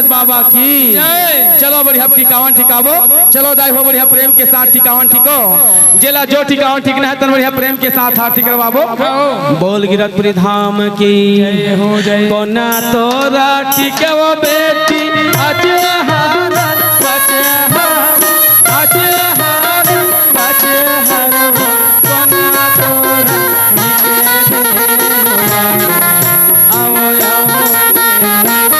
बाबा की चलो बढ़िया ठिकावन ठिकावो चलो दाई हो बढ़िया प्रेम के साथ ठिकावन ठिको जेला जो ठिकावन ठिकना है तन बढ़िया प्रेम के साथ हाथी करवाबो बोल गिरतपुरी धाम की हो जाए कोना तोरा ठिकवो बेटी अजहार बचहार अजहार बचहार कोना तोरा आओ आओ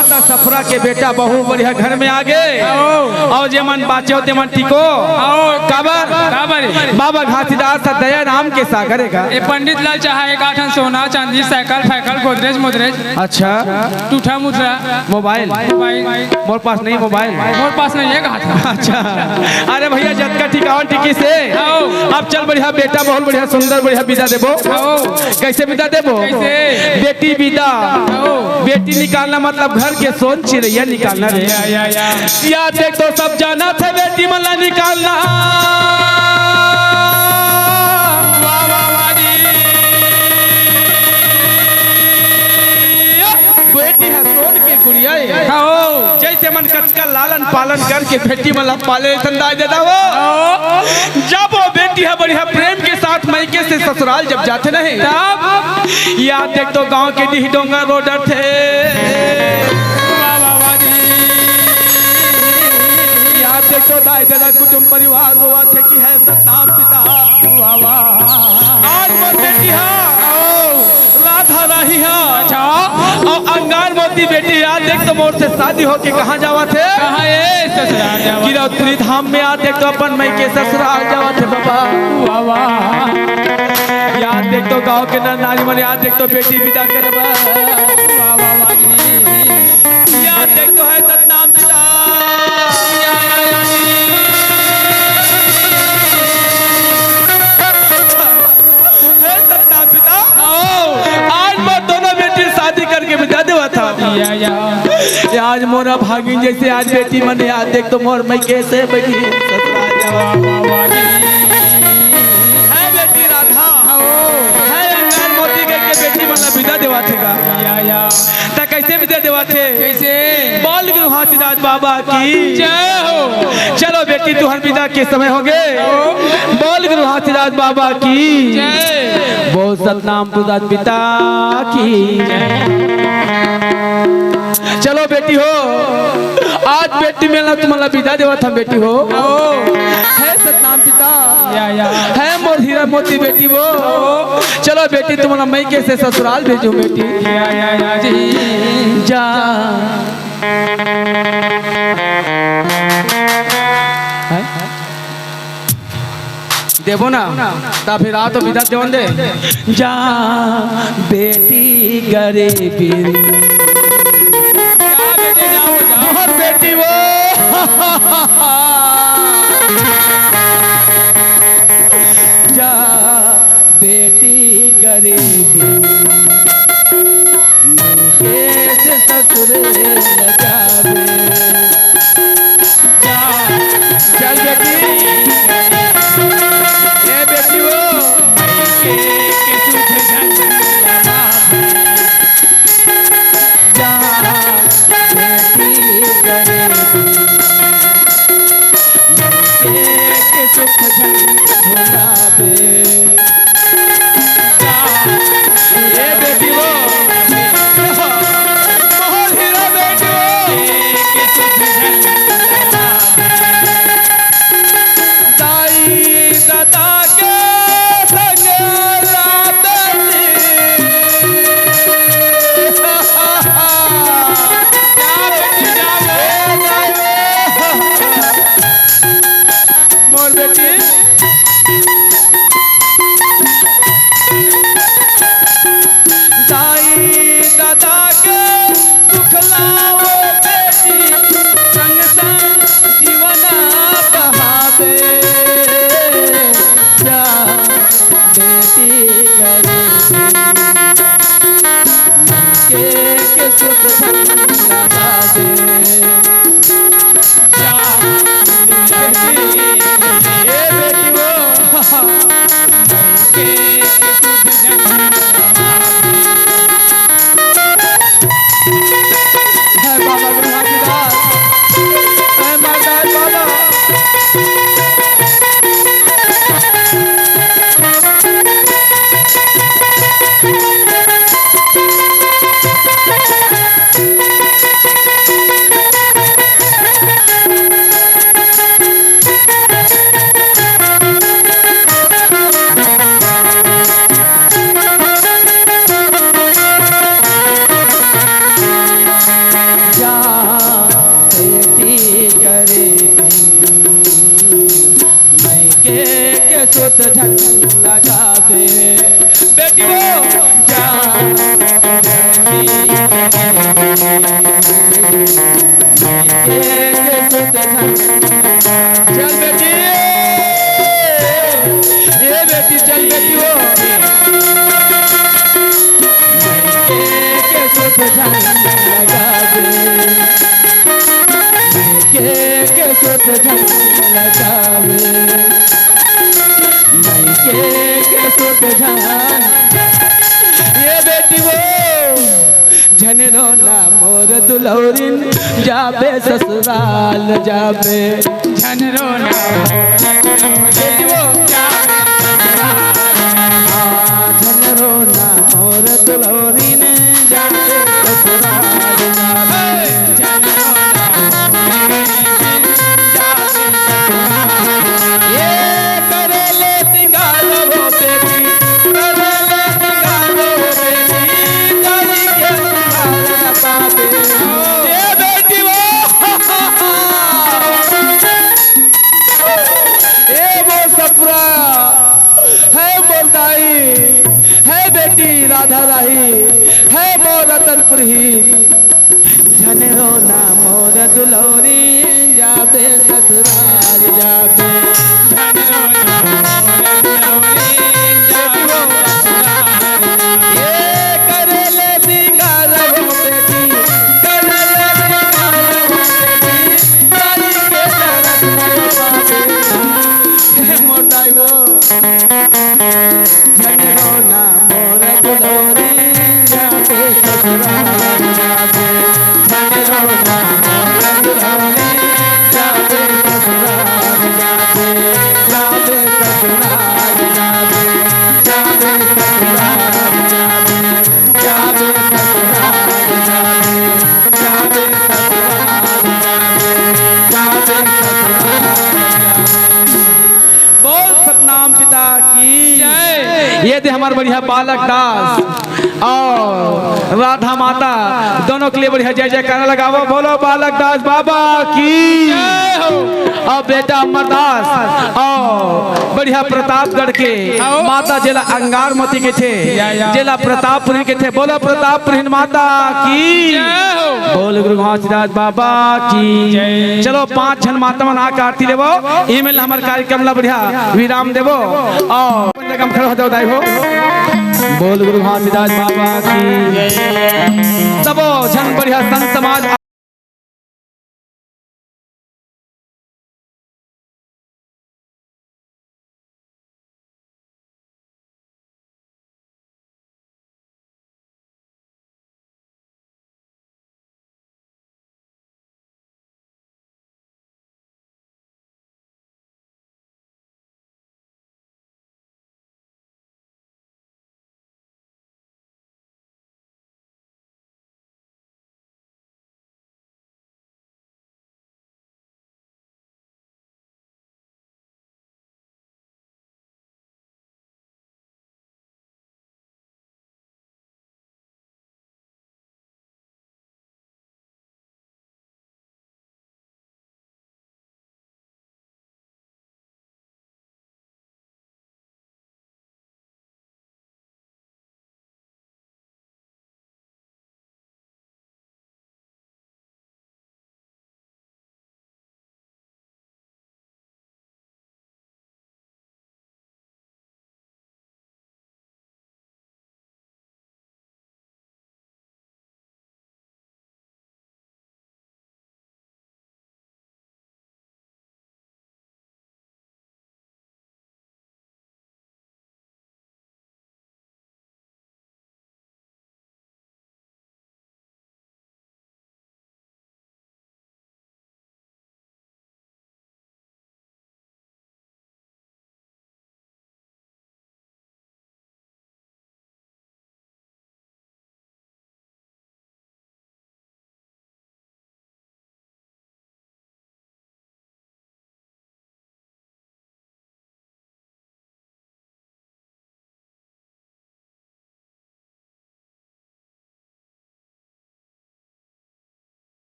दामाद सफरा के बेटा बहु बढ़िया घर में आ गए और जे मन बाचे ते मन टिको काबर बाबा घासीदार सा दया नाम के सागरे का ये पंडित लाल चाहा एक आठन सोना चांदी साइकिल फाइकल गोदरेज मोदरेज अच्छा टूठा मुठा मोबाइल मोर पास नहीं मोबाइल मोर पास नहीं है कहा अच्छा अरे भैया जतका ठिकावन टिकी से अब चल बढ़िया बेटा बहुत बढ़िया सुंदर बढ़िया विदा देबो कैसे विदा देबो बेटी विदा बेटी निकालना मतलब घर के सोन चिड़ैया निकालना रे या देख तो सब जाना थे बेटी मल्ला निकालना बेटी है सोन के गुड़िया जैसे मन कचका लालन पालन करके बेटी मला पाले संदाय देता हो जब वो बेटी है बढ़िया प्रेम के साथ मायके से ससुराल जब जाते नहीं तब याद देख तो गांव के डीह डोंगा रोडर थे याद देख तो दाई दादा कुटुंब परिवार रोआ थे कि है सतनाम पिता आज वो बेटी है राधा रही है और अंगार मोती बेटी याद देख तो मोर से शादी होके कहाँ जावा थे गिरौत्री धाम में याद देख तो अपन मई के ससुराल जावा थे बाबा याद देख तो गांव के नारी मन याद देख तो बेटी विदा करवा याद देख तो है सतनाम पिता आज मैं दोनों बेटी शादी करके बिता देवा था आज मोरा भागिन जैसे आज बेटी मन याद देख तो मोर मैं कैसे बैठी है बेटी राधा है अंगार मोती के बेटी मन विदा देवा थे ता कैसे विदा देवा थे कैसे बोल गुरु हाथीदास बाबा की जय हो चलो बेटी तुहर विदा के समय हो गए बोल गुरु हाथीदास बाबा की जय बोल सतनाम पुदात पिता की चलो बेटी हो आज बेटी मेला तुम्हारा विदा देवा था बेटी हो है सतनाम पिता है मोर हीरा मोती बेटी वो चलो बेटी तुम्हारा मैके से ससुराल भेजो बेटी जा देवो ना ता फिर आ तो विदा देवन दे जा बेटी गरीबी और बेटी वो जा बेटी गरीबी कैसे ससुर लगावे जा चल बेटी सोच जान लगावे के सोच जान लगावे के सोच जान ये बेटी वो जनरो ना मोर दुलौरिन जाबे ससुराल जाबे जनरो ना जनरो ना मोर दुलौरिन जाबे ससुराल जाबे ये करेले सिंगार हो बेटी करेले सिंगार हो बेटी जाई के सिंगार न पावे ये बेटी वो ए मोर सपुरा है मोर दाई है बेटी राधा राही है मोर रतनपुरी जनरो ना मोर दुलौरी जाबे ससुराल जाबे जनरो ना मोर दुलौरी जाबे ससुराल ये करेले सिंगार हो बेटी करेले सिंगार हो बेटी जाई के शरत नहीं पावे हे मोटाई वो जनरो ना मोर दुलौरी जाबे ससुराल जाबे जनरो ना मोर दुलौरी जाबे ससुराल जाबे जाबे ससुराल जाबे जाबे ससुराल जाबे जाबे ससुराल जाबे जाबे ससुराल जाबे जाबे ससुराल बोल सतनाम पिता की ये थे हमारे बढ़िया बालक दास और राधा माता दोनों के लिए बढ़िया जय जयकार लगावो बोलो बालक दास बाबा की और बेटा अमरदास और बढ़िया प्रतापगढ़ के माता जिला अंगारमती के थे जिला प्रतापपुरी के थे बोलो प्रतापपुरी माता की बोल गुरु घासीदास बाबा की चलो 5 जन माता मन आके आरती देवो ईमेल हमारे कार्यक्रम ला बढ़िया विराम देवो और खड़े हो जाओ हो बोल गुरु घासीदास बाबा की सबो जन बढ़िया संत समाज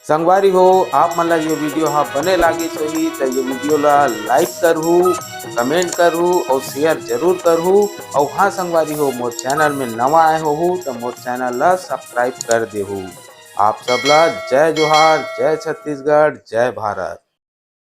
संगवारी हो आप मन ला ये वीडियो हाँ बने लागिस होही तो ये वीडियो ला लाइक करहू, कमेंट करहू और शेयर जरूर करहू। और हाँ संगवारी हो मोर चैनल में नवा आए हो तो मोर चैनल ला सब्सक्राइब कर देहू। आप सबला जय जोहार, जय छत्तीसगढ़, जय भारत।